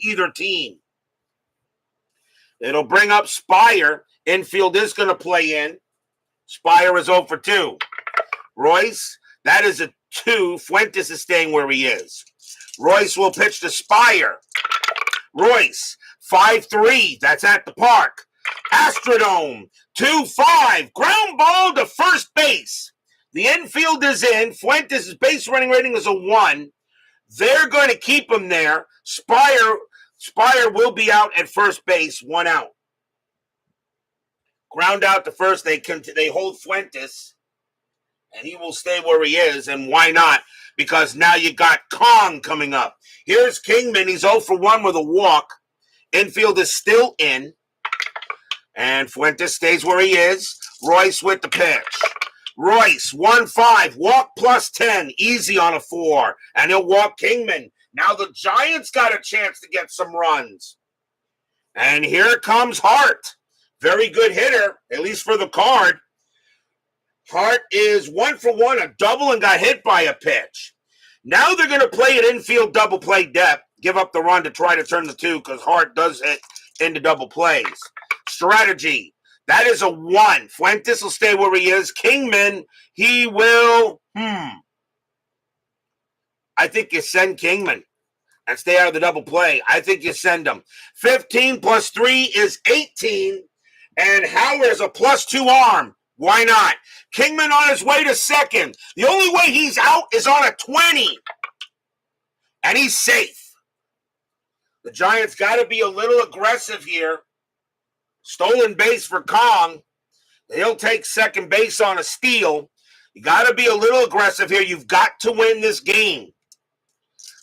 either team. It'll bring up Spire. Infield is going to play in. Spire is 0 for 2. Royce, that is a 2. Fuentes is staying where he is. Royce will pitch to Spire. Royce, 5-3. That's at the park. Astrodome, 2-5. Ground ball to first base. The infield is in. Fuentes' base running rating is a 1. They're going to keep him there. Spire will be out at first base, 1 out. Ground out to first. They hold Fuentes, and he will stay where he is. And why not? Because now you got Kong coming up. Here's Kingman. He's 0 for 1 with a walk. Infield is still in. And Fuentes stays where he is. Royce with the pitch. Royce, 1-5, walk plus 10, easy on a 4. And he'll walk Kingman. Now the Giants got a chance to get some runs. And here comes Hart. Very good hitter, at least for the card. Hart is 1 for 1, a double, and got hit by a pitch. Now they're going to play at infield double play depth. Give up the run to try to turn the 2 because Hart does hit into double plays. Strategy. That is a 1. Fuentes will stay where he is. Kingman, he will, I think you send Kingman and stay out of the double play. I think you send him. 15 plus 3 is 18. And Howard's a plus 2 arm. Why not? Kingman on his way to second. The only way he's out is on a 20. And he's safe. The Giants got to be a little aggressive here. Stolen base for Kong. He'll take second base on a steal. You got to be a little aggressive here. You've got to win this game.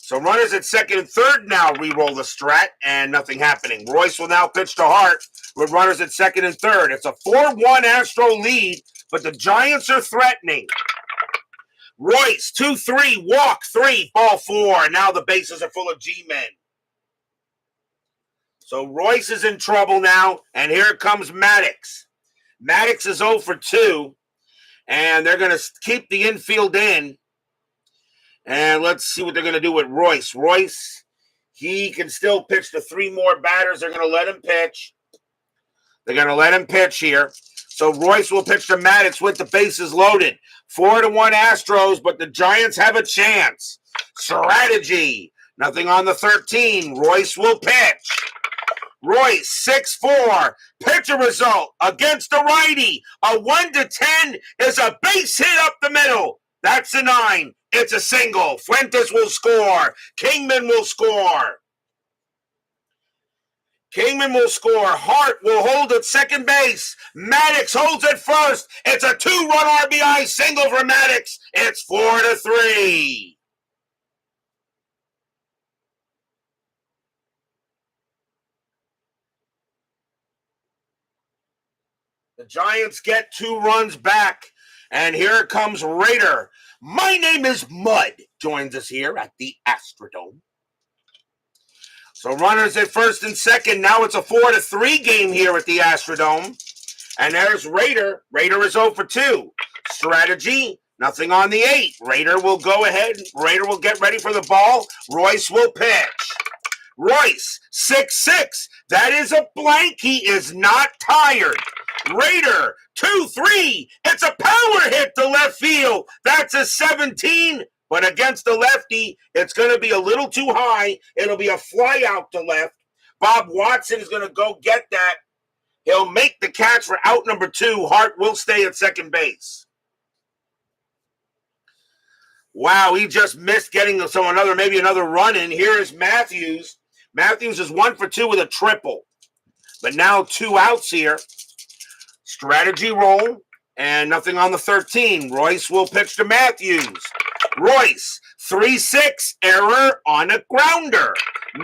So runners at second and third now re-roll the strat, and nothing happening. Royce will now pitch to Hart with runners at second and third. It's a 4-1 Astro lead, but the Giants are threatening. Royce, 2-3, walk 3, ball 4. Now the bases are full of G-men. So Royce is in trouble now, and here comes Maddox. Maddox is 0 for 2, and they're going to keep the infield in. And let's see what they're going to do with Royce. Royce, he can still pitch to 3 more batters. They're going to let him pitch. They're going to let him pitch here. So Royce will pitch to Maddox with the bases loaded. 4-1 Astros, but the Giants have a chance. Strategy. Nothing on the 13. Royce will pitch. Royce, 6-4. Pitcher result against a righty. A 1-10 is a base hit up the middle. That's a 9. It's a single. Fuentes will score. Kingman will score. Kingman will score. Hart will hold at second base. Maddox holds at first. It's a 2-run RBI single for Maddox. It's 4-3. The Giants get 2 runs back. And here comes Raider. My name is Mud. Joins us here at the Astrodome. So runners at first and second. Now it's a 4-3 game here at the Astrodome. And there's Raider. Raider is 0 for 2. Strategy. Nothing on the 8. Raider will go ahead. Raider will get ready for the ball. Royce will pitch. Royce, 6-6. That is a blank. He is not tired. Raider, 2-3. It's a power hit to left field. That's a 17. But against the lefty, it's going to be a little too high. It'll be a fly out to left. Bob Watson is going to go get that. He'll make the catch for out number 2. Hart will stay at second base. Wow, he just missed getting maybe another run in. Here is Matthews. Matthews is 1 for 2 with a triple. But now 2 outs here. Strategy roll, and nothing on the 13. Royce will pitch to Matthews. Royce, 3-6, error on a grounder.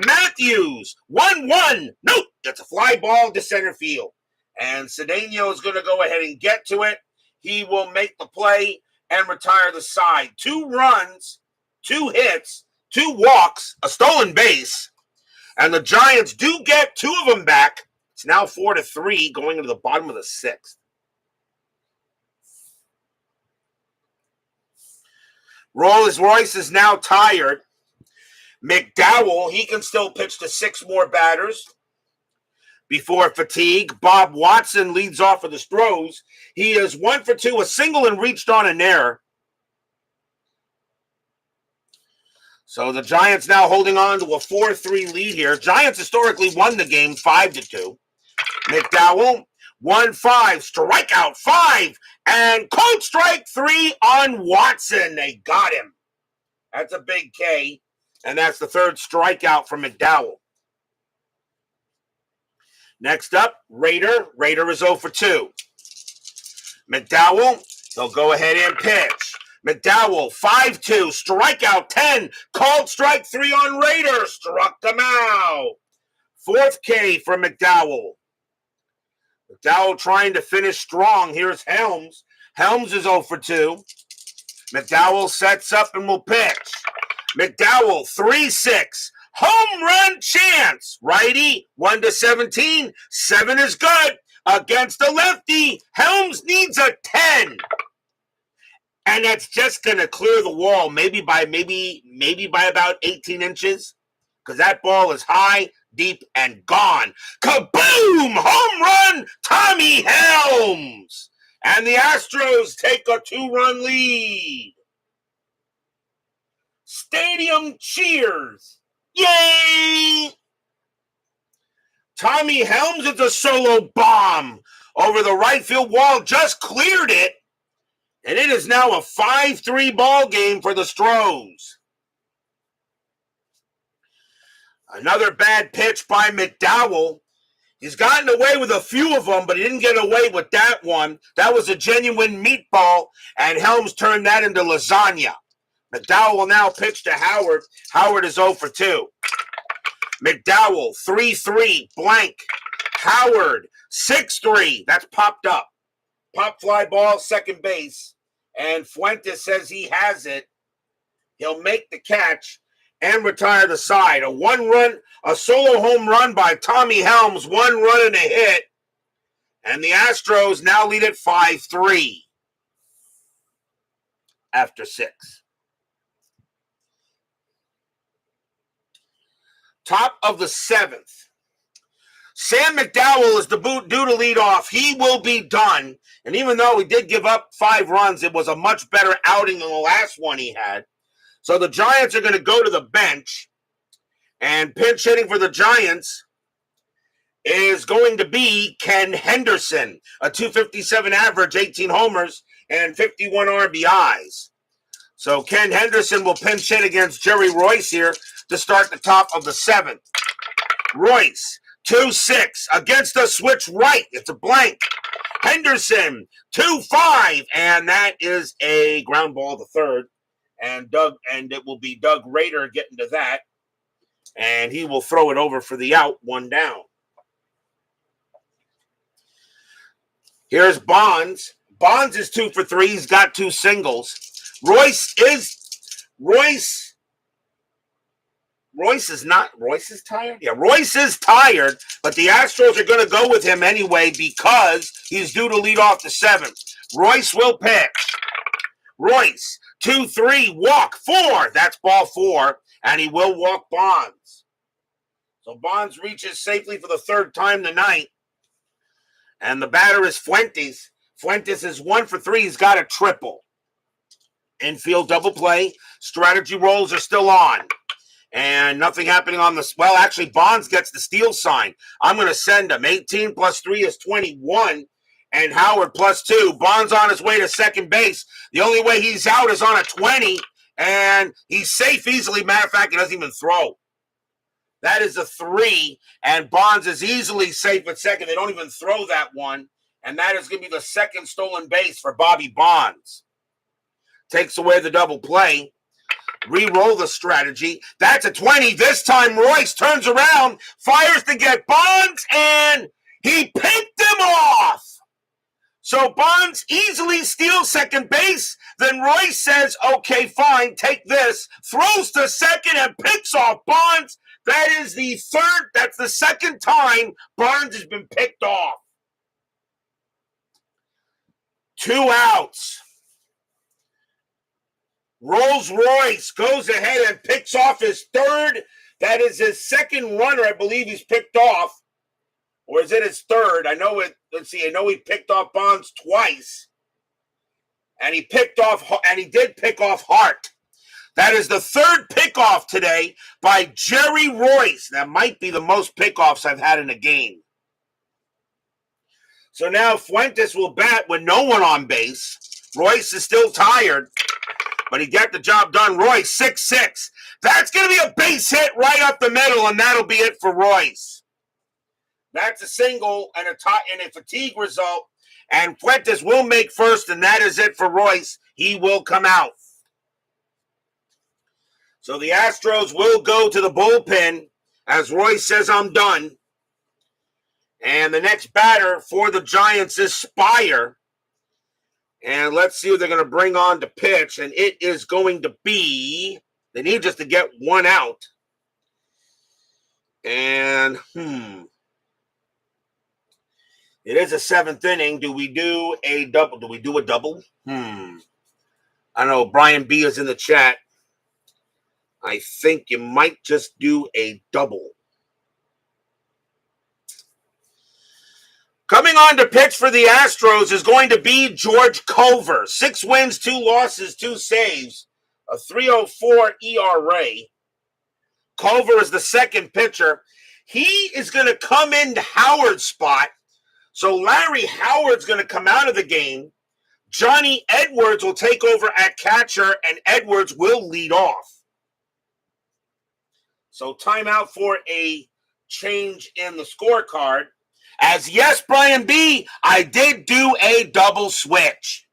Matthews, 1-1. Nope, it's a fly ball to center field. And Cedeno is going to go ahead and get to it. He will make the play and retire the side. 2 runs, 2 hits, 2 walks, a stolen base. And the Giants do get 2 of them back. It's now 4-3 going into the bottom of the 6th. Royce is now tired. McDowell, he can still pitch to 6 more batters before fatigue. Bob Watson leads off for the Astros. He is 1 for 2, a single and reached on an error. So the Giants now holding on to a 4-3 lead here. Giants historically won the game 5-2. McDowell, 1-5, strikeout 5, and cold strike 3 on Watson. They got him. That's a big K, and that's the 3rd strikeout from McDowell. Next up, Raider. Raider is 0 for 2. McDowell, they'll go ahead and pitch. McDowell, 5-2, strikeout 10, called strike 3 on Raider, struck them out. 4th K for McDowell. McDowell trying to finish strong. Here's Helms. Helms is 0 for 2. McDowell sets up and will pitch. McDowell, 3-6. Home run chance. Righty, 1-17. 7 is good. Against the lefty, Helms needs a 10. And that's just going to clear the wall, maybe by about 18 inches. Because that ball is high, deep, and gone. Kaboom! Home run, Tommy Helms! And the Astros take a 2-run lead. Stadium cheers. Yay! Tommy Helms with a solo bomb over the right field wall, just cleared it. And it is now a 5-3 ball game for the Astros. Another bad pitch by McDowell. He's gotten away with a few of them, but he didn't get away with that one. That was a genuine meatball, and Helms turned that into lasagna. McDowell will now pitch to Howard. Howard is 0 for 2. McDowell, 3-3, blank. Howard, 6-3. That's popped up. Pop fly ball, second base. And Fuentes says he has it. He'll make the catch and retire the side. A solo home run by Tommy Helms, 1 run and a hit. And the Astros now lead at 5-3 after 6. Top of the 7th. Sam McDowell is due to lead off. He will be done. And even though he did give up 5 runs, it was a much better outing than the last one he had. So the Giants are going to go to the bench. And pinch hitting for the Giants is going to be Ken Henderson, a .257 average, 18 homers, and 51 RBIs. So Ken Henderson will pinch hit against Jerry Royce here to start the top of the 7th. Royce, 2-6, against the switch right. It's a blank. Henderson, 2-5, and that is a ground ball to third. And it will be Doug Rader getting to that. And he will throw it over for the out, 1 down. Here's Bonds. Bonds is 2 for 3. He's got 2 singles. Royce is tired? Yeah, Royce is tired, but the Astros are going to go with him anyway because he's due to lead off the 7th. Royce will pitch. Royce, 2-3, walk, 4. That's ball 4, and he will walk Bonds. So Bonds reaches safely for the 3rd time tonight. And the batter is Fuentes. Fuentes is 1 for 3. He's got a triple. Infield double play. Strategy rolls are still on. And nothing happening on the... Well, actually, Bonds gets the steal sign. I'm going to send him. 18 plus 3 is 21. And Howard plus 2. Bonds on his way to second base. The only way he's out is on a 20. And he's safe easily. Matter of fact, he doesn't even throw. That is a 3. And Bonds is easily safe at second. They don't even throw that one. And that is going to be the 2nd stolen base for Bobby Bonds. Takes away the double play. Re-roll the strategy. That's a 20. This time Royce turns around, fires to get Bonds, and he picked him off. So Bonds easily steals second base. Then Royce says, okay, fine, take this. Throws to second and picks off Bonds. That's the 2nd time Bonds has been picked off. 2 outs. Rolls Royce goes ahead and picks off his 3rd. That is his 2nd runner, I believe he's picked off. Or is it his 3rd? I know it. Let's see. I know he picked off Bonds twice. And he did pick off Hart. That is the 3rd pickoff today by Jerry Royce. That might be the most pickoffs I've had in a game. So now Fuentes will bat with no one on base. Royce is still tired, but he got the job done. Royce, 6-6. That's going to be a base hit right up the middle, and that'll be it for Royce. That's a single and a fatigue result, and Fuentes will make first, and that is it for Royce. He will come out. So the Astros will go to the bullpen as Royce says, I'm done. And the next batter for the Giants is Spire. And let's see who they're going to bring on to pitch. And it is going to be, they need just to get 1 out. And, it is a 7th inning. Do we do a double? I don't know. Brian B is in the chat. I think you might just do a double. Coming on to pitch for the Astros is going to be George Culver. 6 wins, 2 losses, 2 saves, a 3.04 ERA. Culver is the 2nd pitcher. He is going to come into Howard's spot. So Larry Howard's going to come out of the game. Johnny Edwards will take over at catcher, and Edwards will lead off. So timeout for a change in the scorecard. As yes, Brian B., I did do a double switch.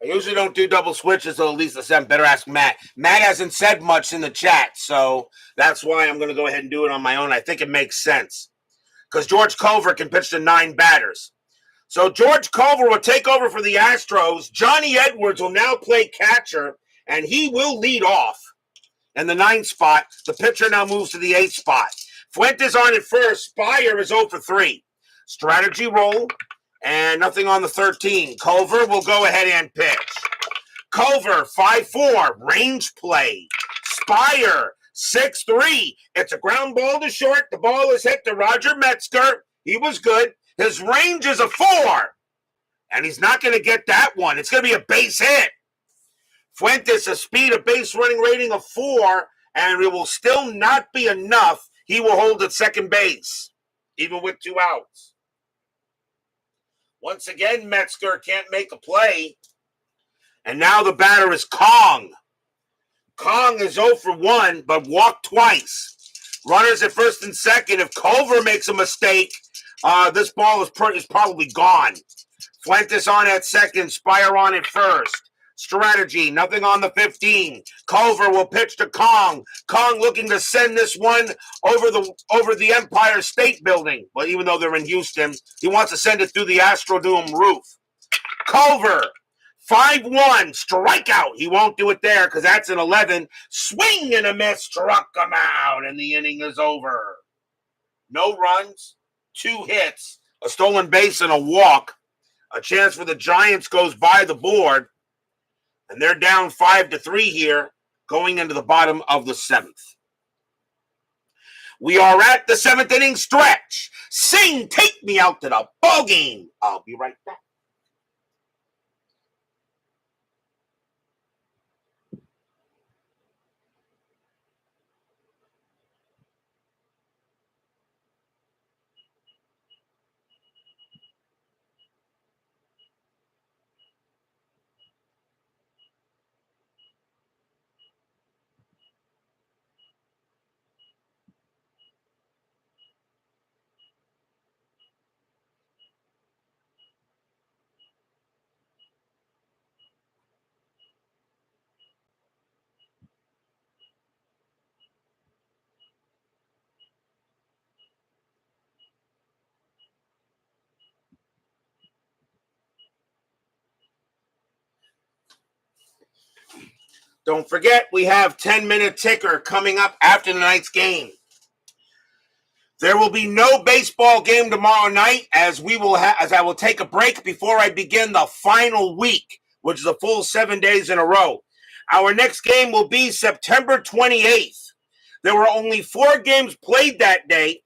I usually don't do double switches, so at least I better ask Matt. Matt hasn't said much in the chat, so that's why I'm going to go ahead and do it on my own. I think it makes sense because George Culver can pitch to 9 batters. So George Culver will take over for the Astros. Johnny Edwards will now play catcher, and he will lead off in the 9th spot. The pitcher now moves to the 8th spot. Fuentes on at first. Spire is 0 for 3. Strategy roll, and nothing on the 13. Culver will go ahead and pitch. Culver, 5-4, range play. Spire, 6-3. It's a ground ball to short. The ball is hit to Roger Metzger. He was good. His range is a 4. And he's not going to get that one. It's going to be a base hit. Fuentes, a speed, a base running rating of 4, and it will still not be enough. He will hold at second base, even with 2 outs. Once again, Metzger can't make a play. And now the batter is Kong. Kong is 0 for 1, but walked twice. Runners at first and second. If Culver makes a mistake, this ball is probably gone. Fuentes on at second. Spire on at first. Strategy, nothing on the 15. Culver will pitch to Kong. Kong looking to send this one over the Empire State Building. But even though they're in Houston, he wants to send it through the Astrodome roof. Culver, 5-1, strikeout. He won't do it there because that's an 11. Swing and a miss, struck him out, and the inning is over. No runs, 2 hits, a stolen base, and a walk. A chance for the Giants goes by the board. And they're down 5-3 here, going into the bottom of the 7th. We are at the 7th inning stretch. Sing, take me out to the ball game. I'll be right back. Don't forget, we have 10-minute ticker coming up after tonight's game. There will be no baseball game tomorrow night as I will take a break before I begin the final week, which is a full 7 days in a row. Our next game will be September 28th. There were only 4 games played that day,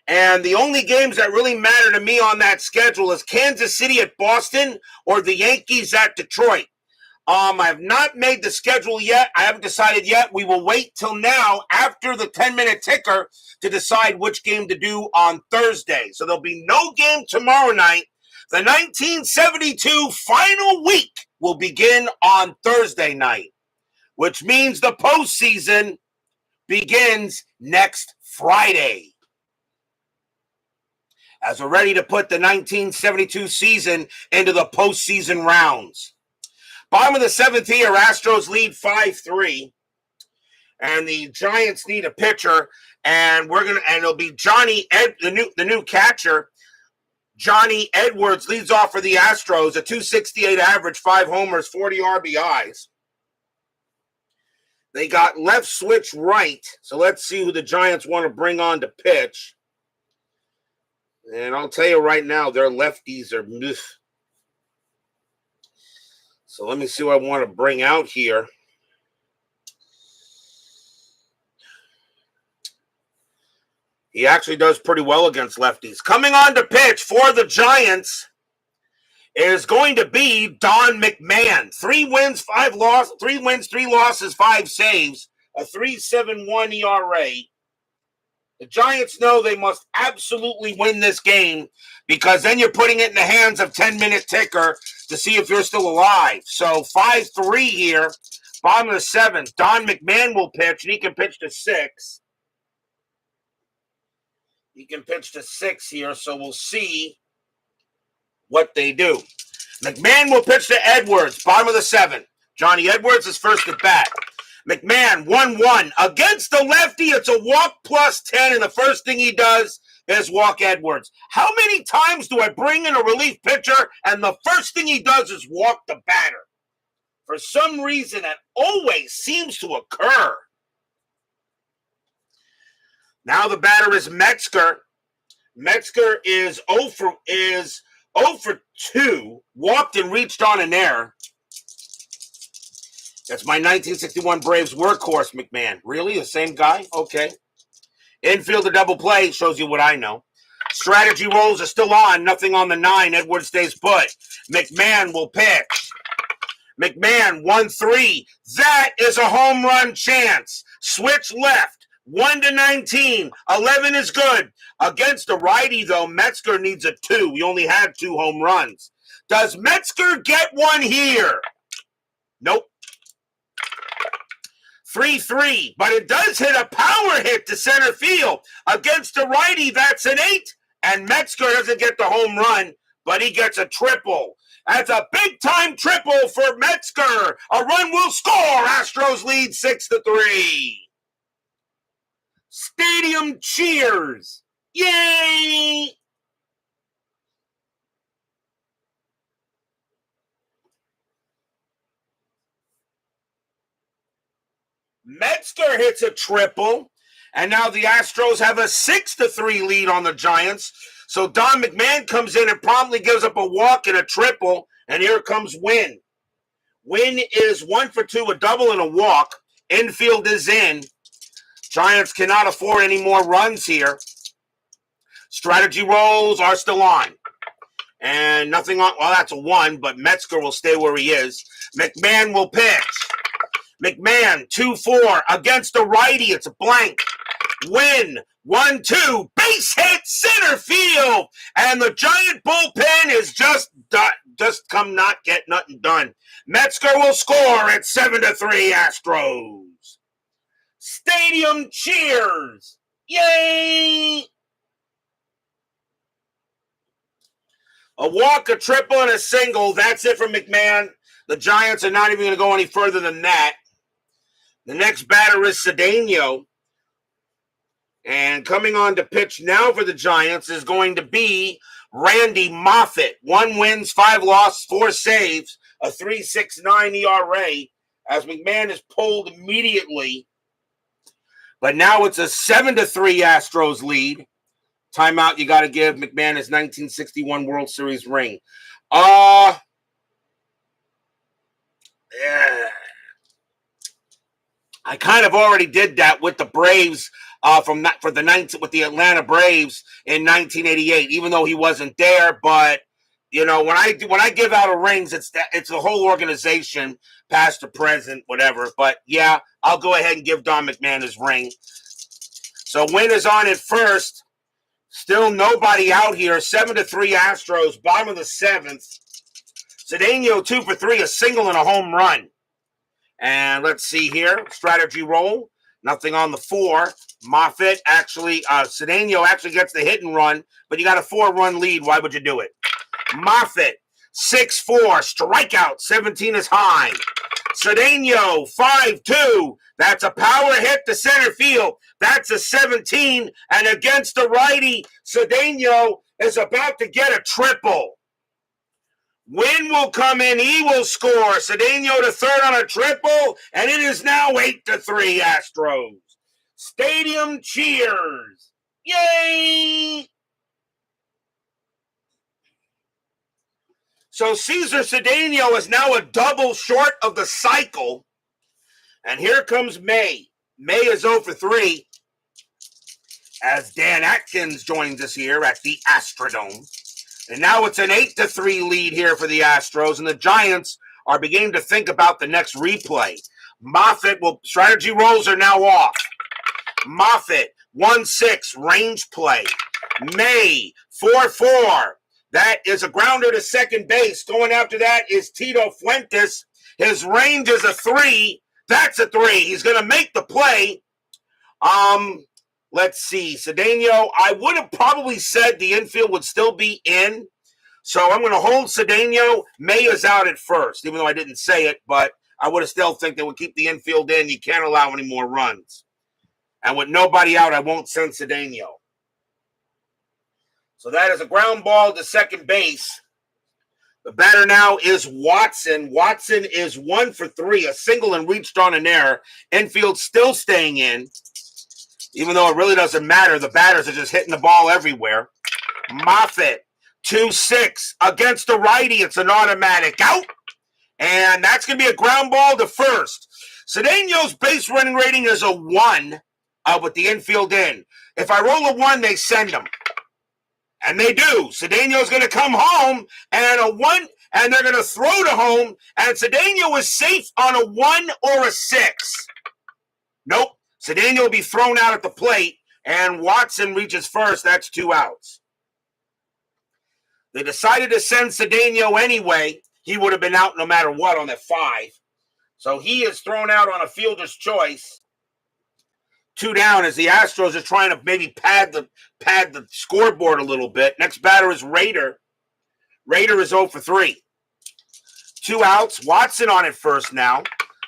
and the only games that really matter to me on that schedule is Kansas City at Boston or the Yankees at Detroit. I have not made the schedule yet. I haven't decided yet. We will wait till now after the 10-minute ticker to decide which game to do on Thursday. So there'll be no game tomorrow night. The 1972 final week will begin on Thursday night, which means the postseason begins next Friday. As we're ready to put the 1972 season into the postseason rounds. Bottom of the 7th here, Astros lead 5-3. And the Giants need a pitcher. And it'll be the new catcher. Johnny Edwards leads off for the Astros, a .268 average, 5 homers, 40 RBIs. They got left switch right. So let's see who the Giants want to bring on to pitch. And I'll tell you right now, their lefties are So let me see what I want to bring out here. He actually does pretty well against lefties. Coming on to pitch for the Giants is going to be Don McMahon. 3 wins, 3 losses, 5 saves, a 3.71 ERA. The Giants know they must absolutely win this game because then you're putting it in the hands of 10-minute ticker to see if you're still alive. So 5-3 here, bottom of the 7th. Don McMahon will pitch, and he can pitch to 6. He can pitch to 6 here, so we'll see what they do. McMahon will pitch to Edwards, bottom of the 7th. Johnny Edwards is first at bat. McMahon, 1-1. Against the lefty, it's a walk plus 10, and the first thing he does is walk Edwards. How many times do I bring in a relief pitcher, and the first thing he does is walk the batter? For some reason, that always seems to occur. Now the batter is Metzger. Metzger is 0 for 2, walked and reached on an error. That's my 1961 Braves workhorse, McMahon. Really? The same guy? Okay. Infielder double play shows you what I know. Strategy rolls are still on. Nothing on the 9. Edwards stays put. McMahon will pitch. McMahon, 1-3. That is a home run chance. Switch left. 1-19. 11 is good. Against a righty, though, Metzger needs a 2. We only had 2 home runs. Does Metzger get one here? Nope. 3-3, but it does hit a power hit to center field. Against a righty, that's an 8. And Metzger doesn't get the home run, but he gets a triple. That's a big-time triple for Metzger. A run will score. Astros lead 6-3. Stadium cheers. Yay! Metzger hits a triple, and now the Astros have a 6-3 lead on the Giants. So Don McMahon comes in and promptly gives up a walk and a triple, and here comes Wynn. Wynn is 1 for 2, a double and a walk. Infield is in. Giants cannot afford any more runs here. Strategy rolls are still on. And nothing on, well, that's a 1, but Metzger will stay where he is. McMahon will pitch. McMahon, 2-4, against a righty, it's a blank. Win, 1-2, base hit, center field, and the Giant bullpen is just come not get nothing done. Metzger will score at 7-3 Astros. Stadium cheers. Yay! A walk, a triple, and a single. That's it for McMahon. The Giants are not even going to go any further than that. The next batter is Cedeno. And coming on to pitch now for the Giants is going to be Randy Moffett. 1 wins, 5 losses, 4 saves, a 3.69 ERA, as McMahon is pulled immediately. But now it's a 7-3 Astros lead. Timeout you got to give McMahon his 1961 World Series ring. Yeah. I kind of already did that with the Braves with the Atlanta Braves in 1988, even though he wasn't there. But you know, when I give out a rings, it's the whole organization, past to present, whatever. But yeah, I'll go ahead and give Don McMahon his ring. So Wynn is on at first. Still nobody out here. 7-3 Astros, bottom of the 7th. Cedeno 2 for 3, a single and a home run. And let's see here. Strategy roll. Nothing on the 4. Moffett Cedeno actually gets the hit and run, but you got a 4-run lead. Why would you do it? Moffett, 6-4, strikeout, 17 is high. Cedeno, 5-2. That's a power hit to center field. That's a 17. And against the righty, Cedeno is about to get a triple. Wynn will come in. He will score. Cedeno to third on a triple. And it is now 8-3 Astros. Stadium cheers. Yay! So Cesar Cedeno is now a double short of the cycle. And here comes May. May is 0 for 3. As Dan Atkins joins us here at the Astrodome. And now it's an 8-3 lead here for the Astros. And the Giants are beginning to think about the next replay. Strategy rolls are now off. Moffett, 1-6, range play. May, 4-4. That is a grounder to second base. Going after that is Tito Fuentes. His range is a 3. That's a 3. He's going to make the play. Let's see. Cedeno, I would have probably said the infield would still be in. So I'm going to hold Cedeno. May is out at first, even though I didn't say it, but I would have still think they would keep the infield in. You can't allow any more runs. And with nobody out, I won't send Cedeno. So that is a ground ball to second base. The batter now is Watson. Watson is 1 for 3, a single and reached on an error. Infield still staying in, even though it really doesn't matter. The batters are just hitting the ball everywhere. Moffitt, 2-6 against the righty. It's an automatic out. And that's going to be a ground ball to first. Cedeno's base running rating is a 1 with the infield in. If I roll a 1, they send him. And they do. Cedeno's going to come home and a 1, and they're going to throw to home, and Cedeno is safe on a 1 or a 6. Nope. Cedeno will be thrown out at the plate, and Watson reaches first. That's 2 outs. They decided to send Cedeno anyway. He would have been out no matter what on that 5. So he is thrown out on a fielder's choice. 2 down as the Astros are trying to maybe pad the scoreboard a little bit. Next batter is Rader. Rader is 0 for 3. 2 outs. Watson on it first now.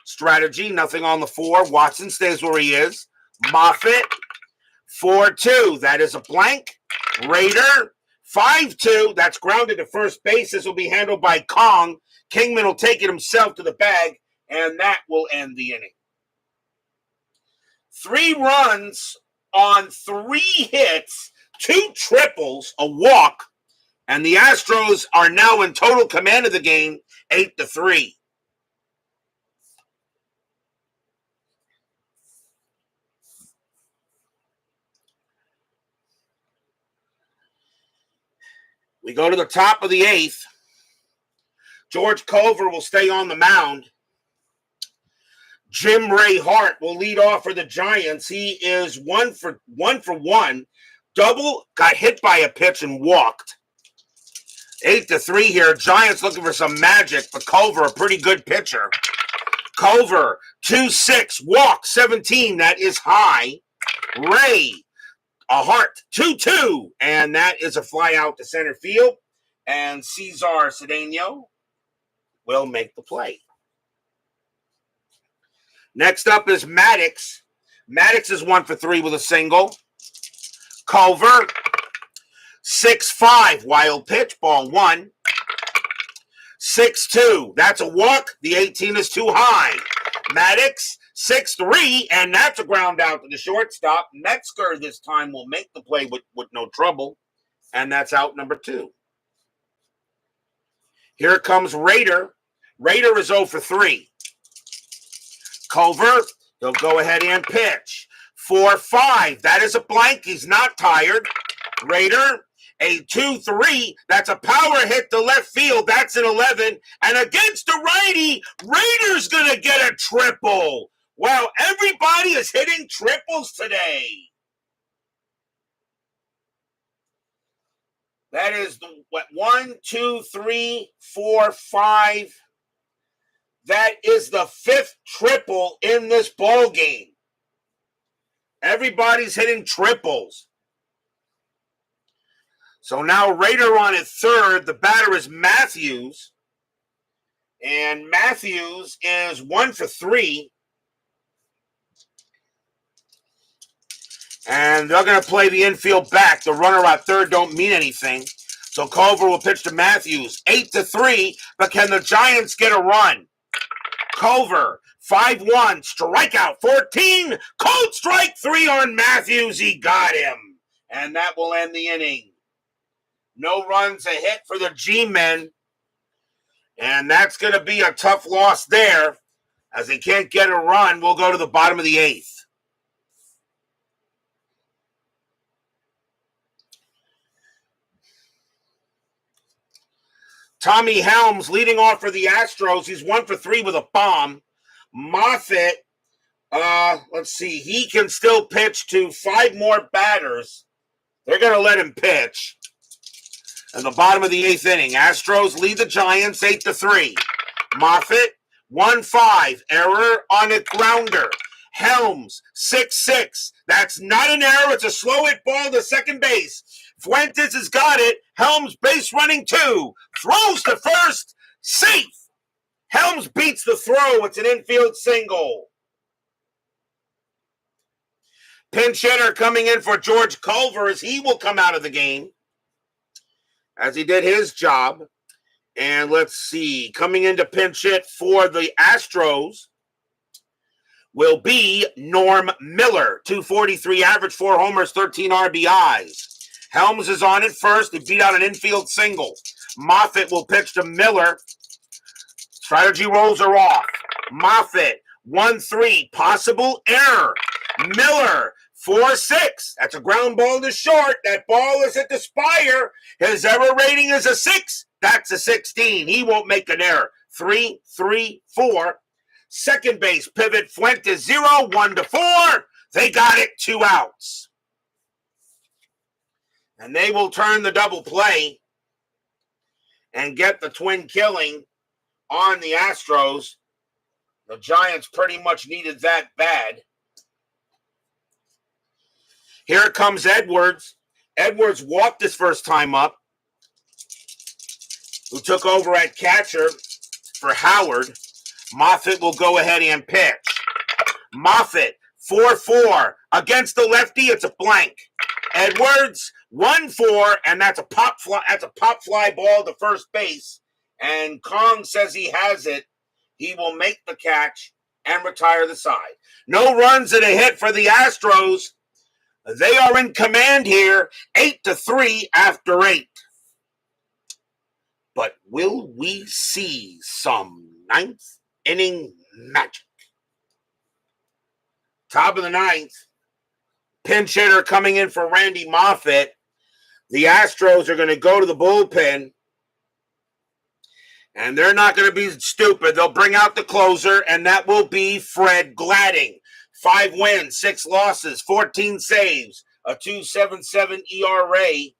Strategy, nothing on the 4. Watson stays where he is. Moffitt, 4-2. That is a blank. Rader, 5-2. That's grounded to first base. This will be handled by Kong. Kingman will take it himself to the bag, and that will end the inning. 3 runs on 3 hits, 2 triples, a walk, and the Astros are now in total command of the game, 8-3. We go to the top of the 8th. George Culver will stay on the mound. Jim Ray Hart will lead off for the Giants. He is 1 for 1. Double, got hit by a pitch and walked. 8-3 here. Giants looking for some magic, but Culver, a pretty good pitcher. Culver, 2-6, walk, 17. That is high. Ray, a Hart, 2-2, and that is a fly out to center field. And Cesar Cedeno will make the play. Next up is Maddox. Maddox is 1 for 3 with a single. Culver, 6-5, wild pitch, ball 1. 6-2, that's a walk. The 18 is too high. Maddox, 6-3, and that's a ground out to the shortstop. Metzger this time will make the play with no trouble, and that's out number 2. Here comes Rader. Rader is 0 for 3. Culver, he'll go ahead and pitch. 4-5, that is a blank. He's not tired. Rader, a 2-3. That's a power hit to left field. That's an 11. And against the righty, Rader's going to get a triple. Wow, everybody is hitting triples today. That is 1, 2, 3, 4, 5. That is the 5th triple in this ball game. Everybody's hitting triples. So now Rader on at third. The batter is Matthews. And Matthews is 1 for 3. And they're going to play the infield back. The runner at third don't mean anything. So Culver will pitch to Matthews. 8-3, but can the Giants get a run? Culver, 5-1, strikeout 14, cold strike 3 on Matthews. He got him. And that will end the inning. No runs, a hit for the G-men. And that's going to be a tough loss there. As they can't get a run, we'll go to the bottom of the 8th. Tommy Helms leading off for the Astros. He's 1 for 3 with a bomb. Moffitt, let's see, he can still pitch to 5 more batters. They're going to let him pitch. At the bottom of the 8th inning, Astros lead the Giants 8-3. Moffitt, 1-5, error on a grounder. Helms, 6-6. That's not an error. It's a slow hit ball to second base. Fuentes has got it. Helms base running 2. Throws to first. Safe. Helms beats the throw. It's an infield single. Pinch hitter coming in for George Culver as he will come out of the game as he did his job. And let's see, coming into pinch hit for the Astros will be Norm Miller, 243 average, 4 homers, 13 RBIs. Helms is on it first. He beat out an infield single. Moffitt will pitch to Miller. Strategy rolls are off. Moffitt, 1-3, possible error. Miller, 4-6. That's a ground ball to short. That ball is at the spire. His error rating is a 6. That's a 16. He won't make an error. 3-3-4. Second base pivot, Fuentes 0, 1-4. They got it, 2 outs. And they will turn the double play and get the twin killing on the Astros. The Giants pretty much needed that bad. Here comes Edwards. Edwards walked his first time up, who took over at catcher for Howard. Moffitt will go ahead and pitch. Moffitt, 4-4. Against the lefty, it's a blank. Edwards, 1-4, and that's a pop fly ball to first base. And Kong says he has it. He will make the catch and retire the side. No runs and a hit for the Astros. They are in command here, 8-3 after 8. But will we see some ninth inning magic? Top of the ninth, pinch hitter coming in for Randy Moffitt. The Astros are going to go to the bullpen, and they're not going to be stupid. They'll bring out the closer, and that will be Fred Gladding. 5 wins, 6 losses, 14 saves, a 2.77 ERA.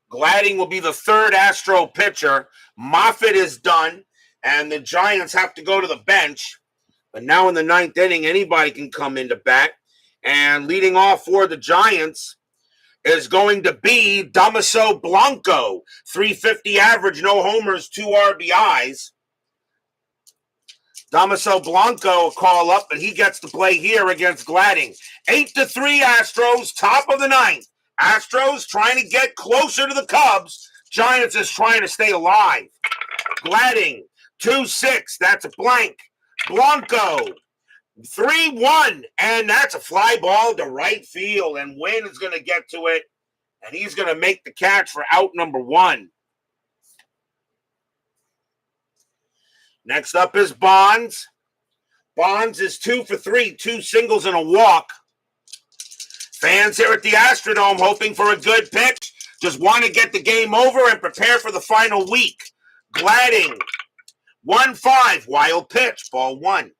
Gladding will be the third Astro pitcher. Moffitt is done, and the Giants have to go to the bench. But now in the 9th inning, anybody can come into bat. And leading off for the Giants is going to be Damaso Blanco. 350 average, no homers, 2 RBIs. Damaso Blanco call up, but he gets to play here against Gladding. 8-3 Astros, top of the 9th. Astros trying to get closer to the Cubs. Giants is trying to stay alive. Gladding, 2-6. That's a blank. Blanco, 3-1. And that's a fly ball to right field. And Wynn is going to get to it. And he's going to make the catch for out number 1. Next up is Bonds. Bonds is 2 for 3. 2 singles and a walk. Fans here at the Astrodome hoping for a good pitch. Just want to get the game over and prepare for the final week. Gladding, 1-5. Wild pitch, ball 1.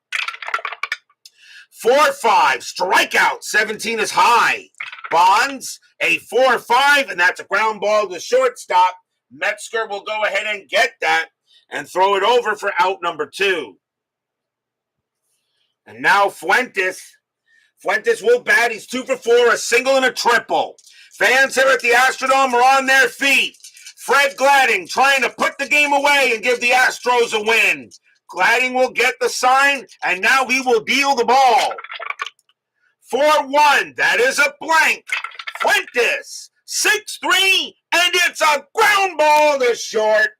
4-5. Strikeout, 17 is high. Bonds, a 4-5, and that's a ground ball to shortstop. Metzger will go ahead and get that and throw it over for out number 2. And now Fuentes. Fuentes will bat. He's 2 for 4, a single and a triple. Fans here at the Astrodome are on their feet. Fred Gladding trying to put the game away and give the Astros a win. Gladding will get the sign, and now he will deal the ball. 4-1. That is a blank. Fuentes, 6-3, and it's a ground ball to short.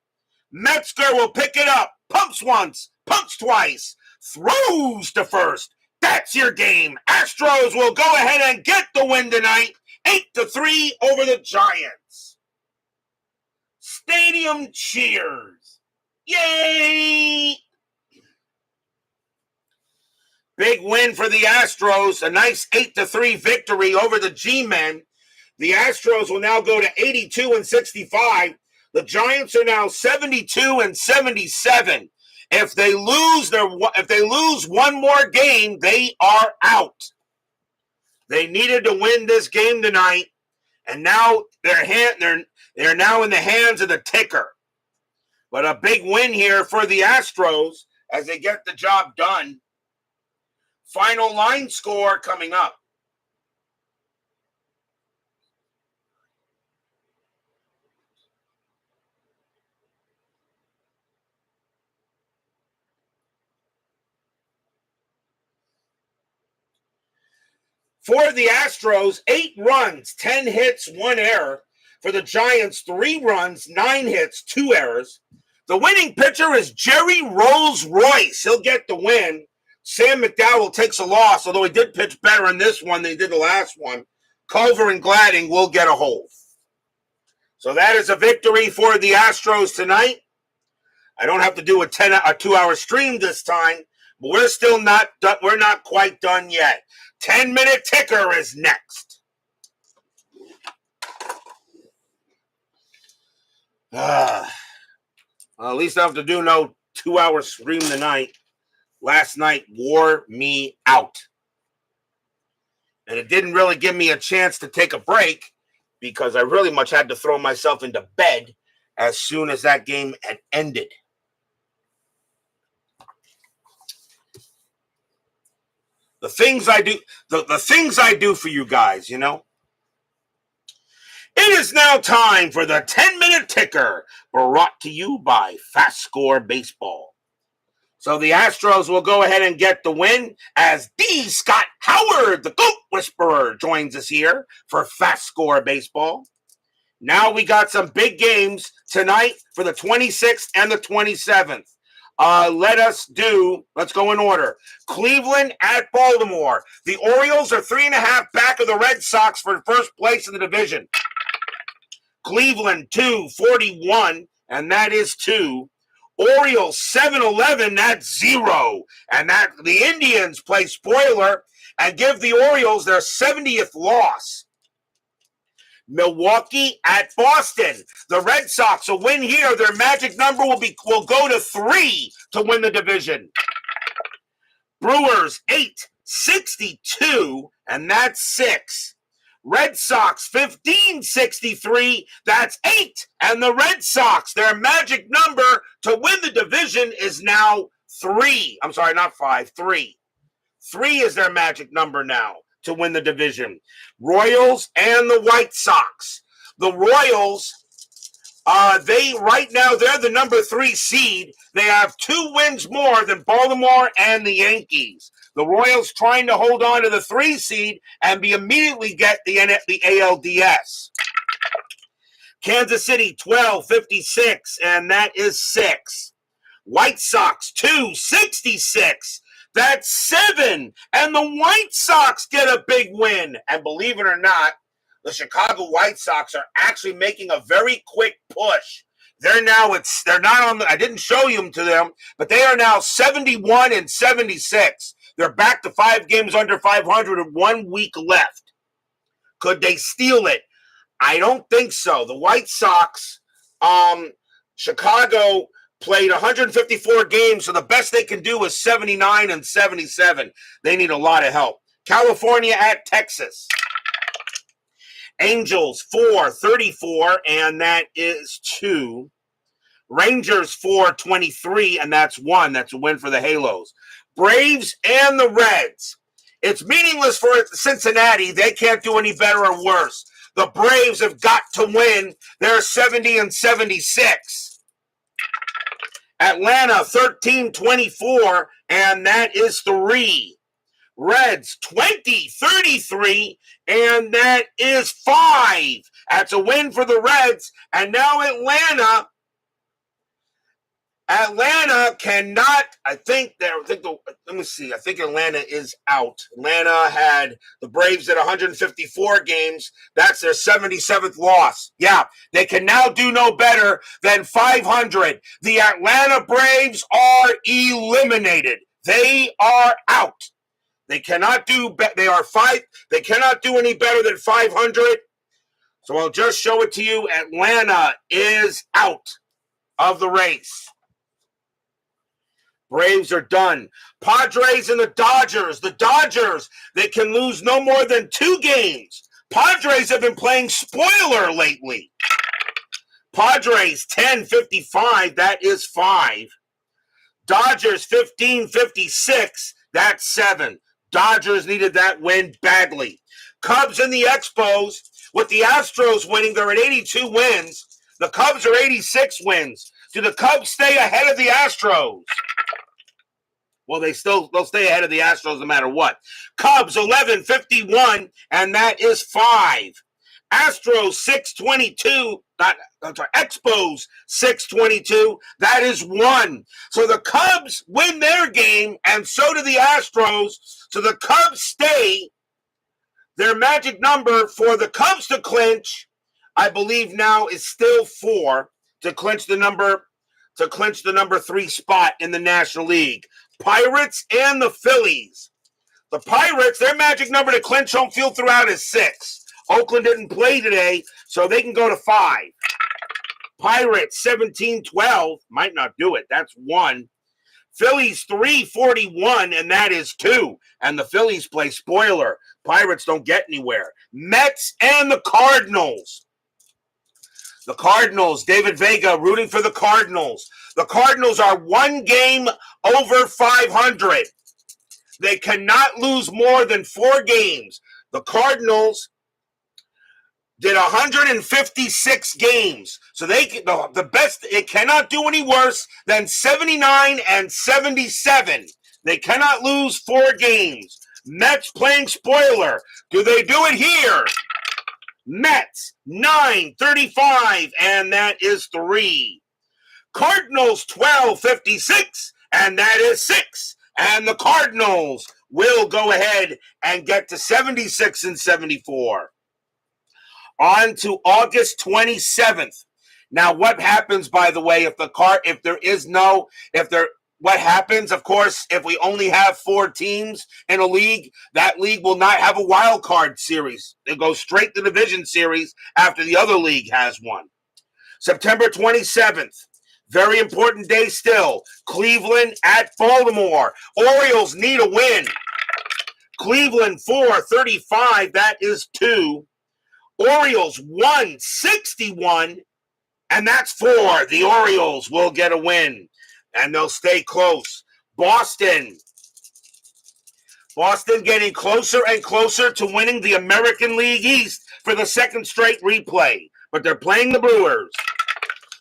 Metzger will pick it up. Pumps once, pumps twice, throws to first. That's your game. Astros will go ahead and get the win tonight. 8-3 over the Giants. Stadium cheers. Yay! Big win for the Astros. A nice 8-3 victory over the G-Men. The Astros will now go to 82-65. The Giants are now 72-77. If they lose one more game, they are out. They needed to win this game tonight, and now they're now in the hands of the ticker. But a big win here for the Astros. as they get the job done. Final line score coming up. For the Astros, 8 runs, 10 hits, 1 error. For the Giants, 3 runs, 9 hits, 2 errors. The winning pitcher is Jerry Rolls-Royce. He'll get the win. Sam McDowell takes a loss, although he did pitch better in this one than he did the last one. Culver and Gladding will get a hold. So that is a victory for the Astros tonight. I don't have to do a 2-hour stream this time, but we're still not done. We're not quite done yet. 10-minute ticker is next. Well, at least I don't have to do no 2-hour stream tonight. Last night wore me out. And it didn't really give me a chance to take a break because I really much had to throw myself into bed as soon as that game had ended. The things I do, the things I do for you guys, you know. It is now time for the 10-minute ticker, brought to you by FastScore Baseball. So the Astros will go ahead and get the win as D. Scott Howard, the GOAT Whisperer, joins us here for FastScore Baseball. Now we got some big games tonight for the 26th and the 27th. Let's go in order. Cleveland at Baltimore. The Orioles are 3.5 back of the Red Sox for first place in the division. Cleveland 241, and that is 2. Orioles 7-11, that's 0. And that the Indians play spoiler and give the Orioles their 70th loss. Milwaukee at Boston. The Red Sox, a win here, their magic number will go to 3 to win the division. Brewers 8-62, and that's 6. Red Sox 15-63, that's 8. And the Red Sox, their magic number to win the division is now 3. I'm sorry, not 5, 3. 3 is their magic number now to win the division. Royals and the White Sox. The Royals, they're the number 3 seed. They have 2 wins more than Baltimore and the Yankees. The Royals trying to hold on to the 3 seed and immediately get the ALDS. Kansas City 12-56, and that is 6. White Sox 2-66. That's 7. And the White Sox get a big win. And believe it or not, the Chicago White Sox are actually making a very quick push. They're not on I didn't show you them to them, but they are now 71-76. They're back to 5 games under 500 and 1 week left. Could they steal it? I don't think so. The White Sox, Chicago played 154 games, so the best they can do is 79-77. They need a lot of help. California at Texas. Angels 4-34, and that is 2. Rangers 4-23, and that's 1. That's a win for the Halos. Braves and the Reds. It's meaningless for Cincinnati. They can't do any better or worse. The Braves have got to win. They're 70-76. Atlanta 13-24, and that is 3. Reds 20-33, and that is 5. That's a win for the Reds. And now Atlanta cannot, let me see. I think Atlanta is out. Atlanta had the Braves at 154 games. That's their 77th loss. Yeah, they can now do no better than 500. The Atlanta Braves are eliminated. They are out. They cannot do They cannot do any better than 500. So I'll just show it to you. Atlanta is out of the race. Braves are done. Padres and the Dodgers. The Dodgers, they can lose no more than 2 games. Padres have been playing spoiler lately. Padres 10-55, that is 5. Dodgers 15-56, that's 7. Dodgers needed that win badly. Cubs and the Expos, with the Astros winning, they're at 82 wins. The Cubs are 86 wins. Do the Cubs stay ahead of the Astros? Well, they'll stay ahead of the Astros no matter what. Cubs 11-51, and that is 5. Astros 622. Expos 622. That is 1. So the Cubs win their game, and so do the Astros. So the Cubs stay. Their magic number for the Cubs to clinch, I believe now, is still 4 to clinch the number 3 spot in the National League. Pirates and the Phillies. The Pirates, their magic number to clinch home field throughout is 6. Oakland didn't play today, so they can go to 5. Pirates 17-12, might not do it. That's 1. Phillies 341, and that is 2. And the Phillies play spoiler. Pirates don't get anywhere. Mets and the Cardinals. The Cardinals, David Vega rooting for the Cardinals. The Cardinals are 1 game over 500. They cannot lose more than 4 games. The Cardinals did 156 games. So the best, it cannot do any worse than 79-77. They cannot lose 4 games. Mets playing spoiler. Do they do it here? Mets 9-35, and that is 3. Cardinals 12-56, and that is 6. And the Cardinals will go ahead and get to 76-74. On to August 27th. Now, what happens, by the way, what happens, of course, if we only have 4 teams in a league, that league will not have a wild card series. It goes straight to the division series after the other league has one. September 27th, very important day still. Cleveland at Baltimore. Orioles need a win. Cleveland 435, that is 2. Orioles 161, and that's 4. The Orioles will get a win, and they'll stay close. Boston getting closer and closer to winning the American League East for the 2nd straight replay, but they're playing the Brewers.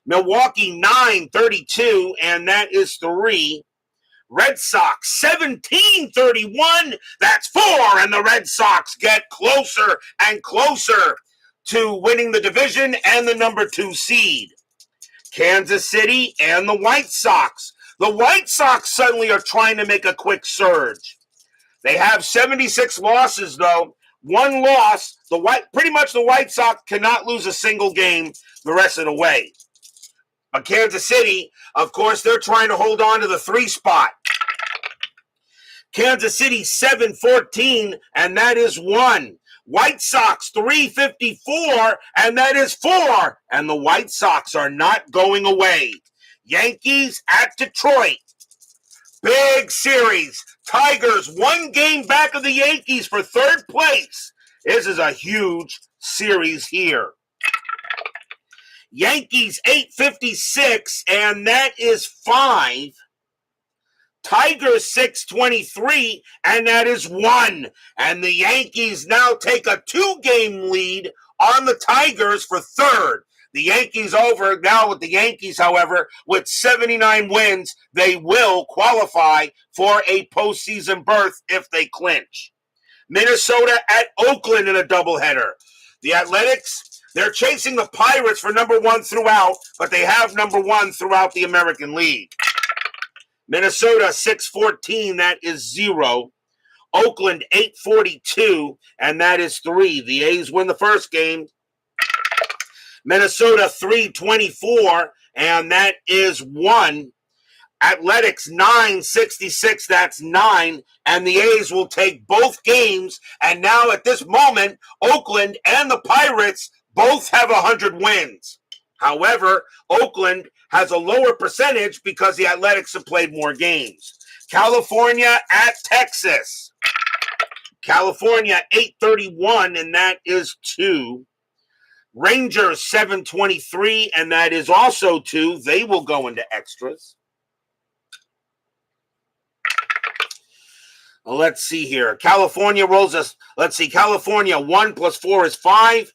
Milwaukee 9-32, and that is 3. Red Sox 17-31, that's 4, and the Red Sox get closer and closer to winning the division and the number 2 seed. Kansas City and the White Sox. The White Sox suddenly are trying to make a quick surge. They have 76 losses, though. 1 loss. Pretty much the White Sox cannot lose a single game the rest of the way. But Kansas City, of course, they're trying to hold on to the 3 spot. Kansas City 7-14, and that is 1. White Sox 354, and that is 4. And the White Sox are not going away. Yankees at Detroit. Big series. Tigers 1 game back of the Yankees for 3rd place. This is a huge series here. Yankees 856, and that is 5. Tigers 623, and that is 1. And the Yankees now take a 2-game lead on the Tigers for 3rd. The Yankees over now with the Yankees, however, with 79 wins, they will qualify for a postseason berth if they clinch. Minnesota at Oakland in a doubleheader. The Athletics, they're chasing the Pirates for number 1 throughout, but they have number 1 throughout the American League. Minnesota 614, that is 0. Oakland 842, and that is 3. The A's win the first game. Minnesota 324, and that is 1. Athletics 966, that's 9. And the A's will take both games. And now at this moment, Oakland and the Pirates both have 100 wins. However, Oakland has a lower percentage because the Athletics have played more games. California at Texas. California 831, and that is 2. Rangers 723, and that is also 2. They will go into extras. Let's see here. California rolls us. Let's see. California 1 plus 4 is 5.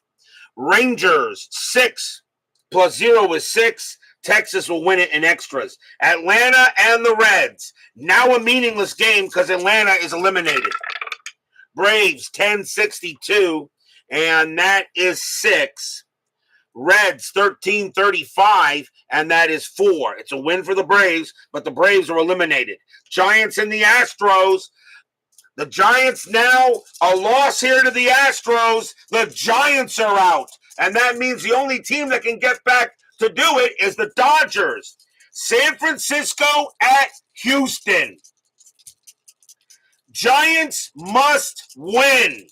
Rangers 6 plus 0 is 6. Texas will win it in extras. Atlanta and the Reds. Now a meaningless game because Atlanta is eliminated. Braves 10-62, and that is 6. Reds 13-35, and that is 4. It's a win for the Braves, but the Braves are eliminated. Giants and the Astros. The Giants now a loss here to the Astros. The Giants are out, and that means the only team that can get back to do it is the Dodgers. San Francisco at Houston. Giants must win.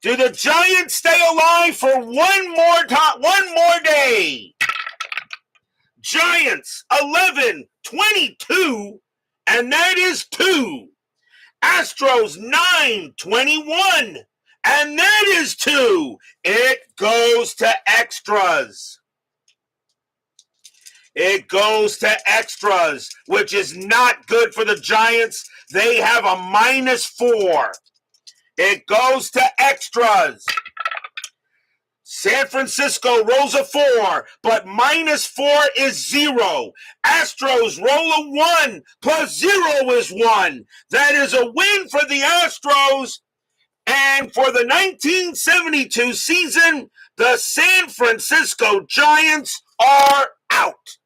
Do the Giants stay alive for one more day? Giants 11-22, and that is 2. Astros 9-21, and that is 2. It goes to extras. It goes to extras, which is not good for the Giants. They have a -4. It goes to extras. San Francisco rolls a 4, but -4 is 0. Astros roll a 1, plus 0 is 1. That is a win for the Astros. And for the 1972 season, the San Francisco Giants are out.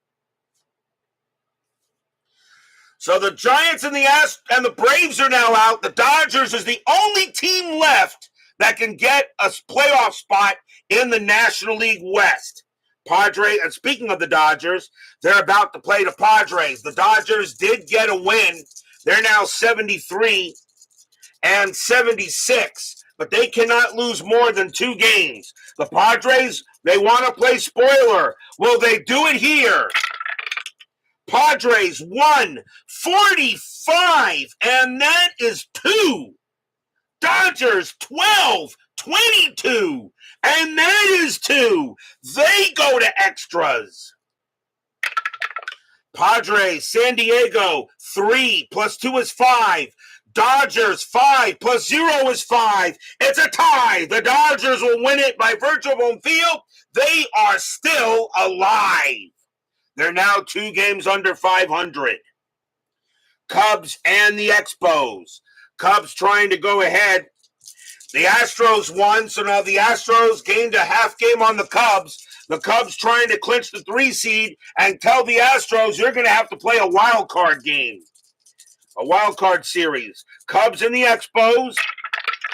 So the Giants and the Braves are now out. The Dodgers is the only team left that can get a playoff spot in the National League West. And speaking of the Dodgers, they're about to play the Padres. The Dodgers did get a win. They're now 73-76, but they cannot lose more than 2 games. The Padres, they want to play spoiler. Will they do it here? Padres 1-45, and that is 2. Dodgers 12-22, and that is 2. They go to extras. Padres, San Diego 3 plus 2 is 5. Dodgers 5 plus 0 is 5. It's a tie. The Dodgers will win it by virtue of home field. They are still alive. They're now 2 games under 500. Cubs and the Expos. Cubs trying to go ahead. The Astros won, so now the Astros gained a half game on the Cubs. The Cubs trying to clinch the 3 seed and tell the Astros you're going to have to play a wild card game. A wild card series. Cubs and the Expos.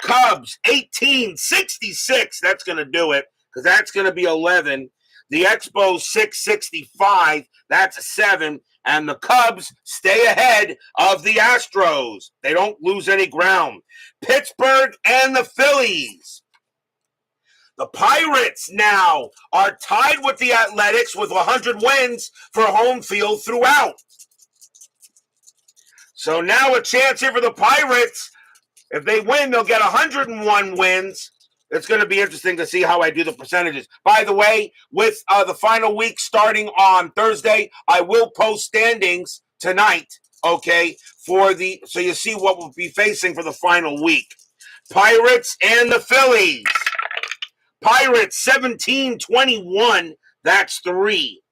Cubs 18-66. That's going to do it because that's going to be 11. The Expos 6-65, that's a 7, and the Cubs stay ahead of the Astros. They don't lose any ground. Pittsburgh and the Phillies. The Pirates now are tied with the Athletics with 100 wins for home field throughout. So now a chance here for the Pirates. If they win, they'll get 101 wins. It's going to be interesting to see how I do the percentages. By the way, with the final week starting on Thursday, I will post standings tonight, okay, so you see what we'll be facing for the final week. Pirates and the Phillies. Pirates 17-21, that's 3.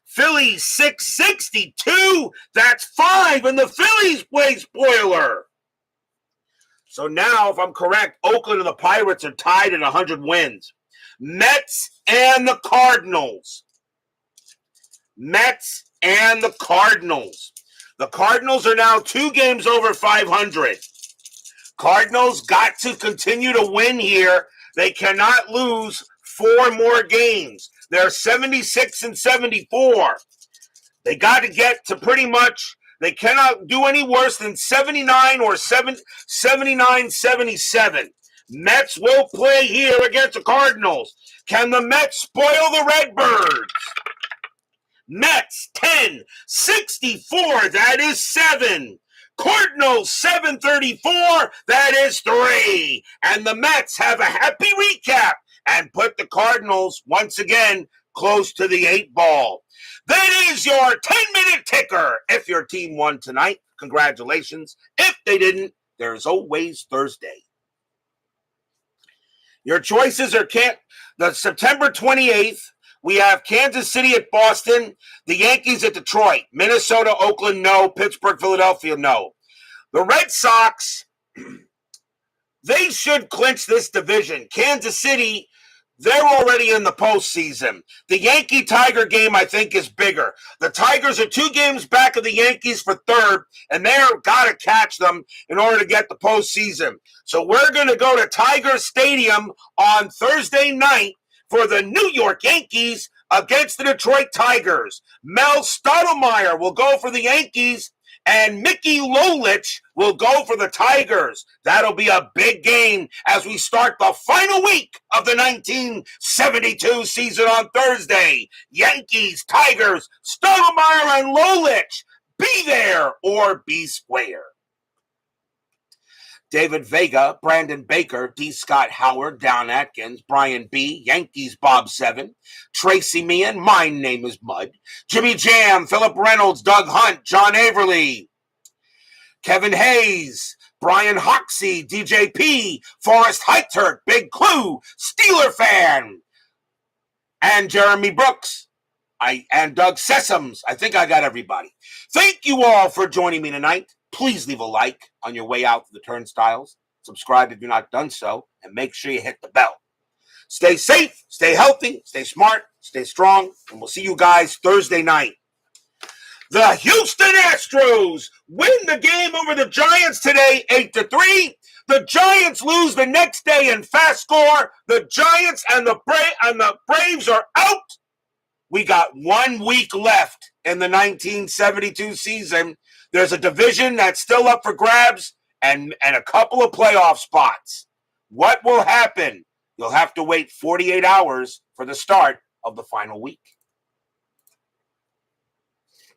Phillies 6-62, that's 5, and the Phillies play spoiler. So now, if I'm correct, Oakland and the Pirates are tied at 100 wins. Mets and the Cardinals. Mets and the Cardinals. The Cardinals are now 2 games over 500. Cardinals got to continue to win here. They cannot lose 4 more games. They're 76-74. They got to get to pretty much... They cannot do any worse than 79 or 79-77. Mets will play here against the Cardinals. Can the Mets spoil the Redbirds? Mets 10-64, that is 7. Cardinals 7-34, that is 3. And the Mets have a happy recap and put the Cardinals once again close to the 8 ball. That is your 10-minute ticker. If your team won tonight, congratulations. If they didn't, there's always Thursday. Your choices are the September 28th. We have Kansas City at Boston, the Yankees at Detroit, Minnesota, Oakland, no, Pittsburgh, Philadelphia, no. The Red Sox, they should clinch this division. Kansas City, they're already in the postseason. The Yankee-Tiger game, I think, is bigger. The Tigers are 2 games back of the Yankees for third, and they're got to catch them in order to get the postseason. So we're going to go to Tiger Stadium on Thursday night for the New York Yankees against the Detroit Tigers. Mel Stottlemyre will go for the Yankees, and Mickey Lolich will go for the Tigers. That'll be a big game as we start the final week of the 1972 season on Thursday. Yankees, Tigers, Stottlemyre, and Lolich. Be there or be square. David Vega, Brandon Baker, D. Scott Howard, Down Atkins, Brian B., Yankees, Bob 7, Tracy Meehan, My Name is Mud, Jimmy Jam, Philip Reynolds, Doug Hunt, John Averly, Kevin Hayes, Brian Hoxie, DJ P., Forrest Heittert, Big Clue, Steeler Fan, and Jeremy Brooks, and Doug Sessoms. I think I got everybody. Thank you all for joining me tonight. Please leave a like on your way out to the turnstiles. Subscribe if you're not done so, and make sure you hit the bell. Stay safe, stay healthy, stay smart, stay strong, and we'll see you guys Thursday night. The Houston Astros win the game over the Giants today, 8-3. The Giants lose the next day in FastScore. The Giants and the Braves are out. We got 1 week left in the 1972 season. There's a division that's still up for grabs and a couple of playoff spots. What will happen? You'll have to wait 48 hours for the start of the final week.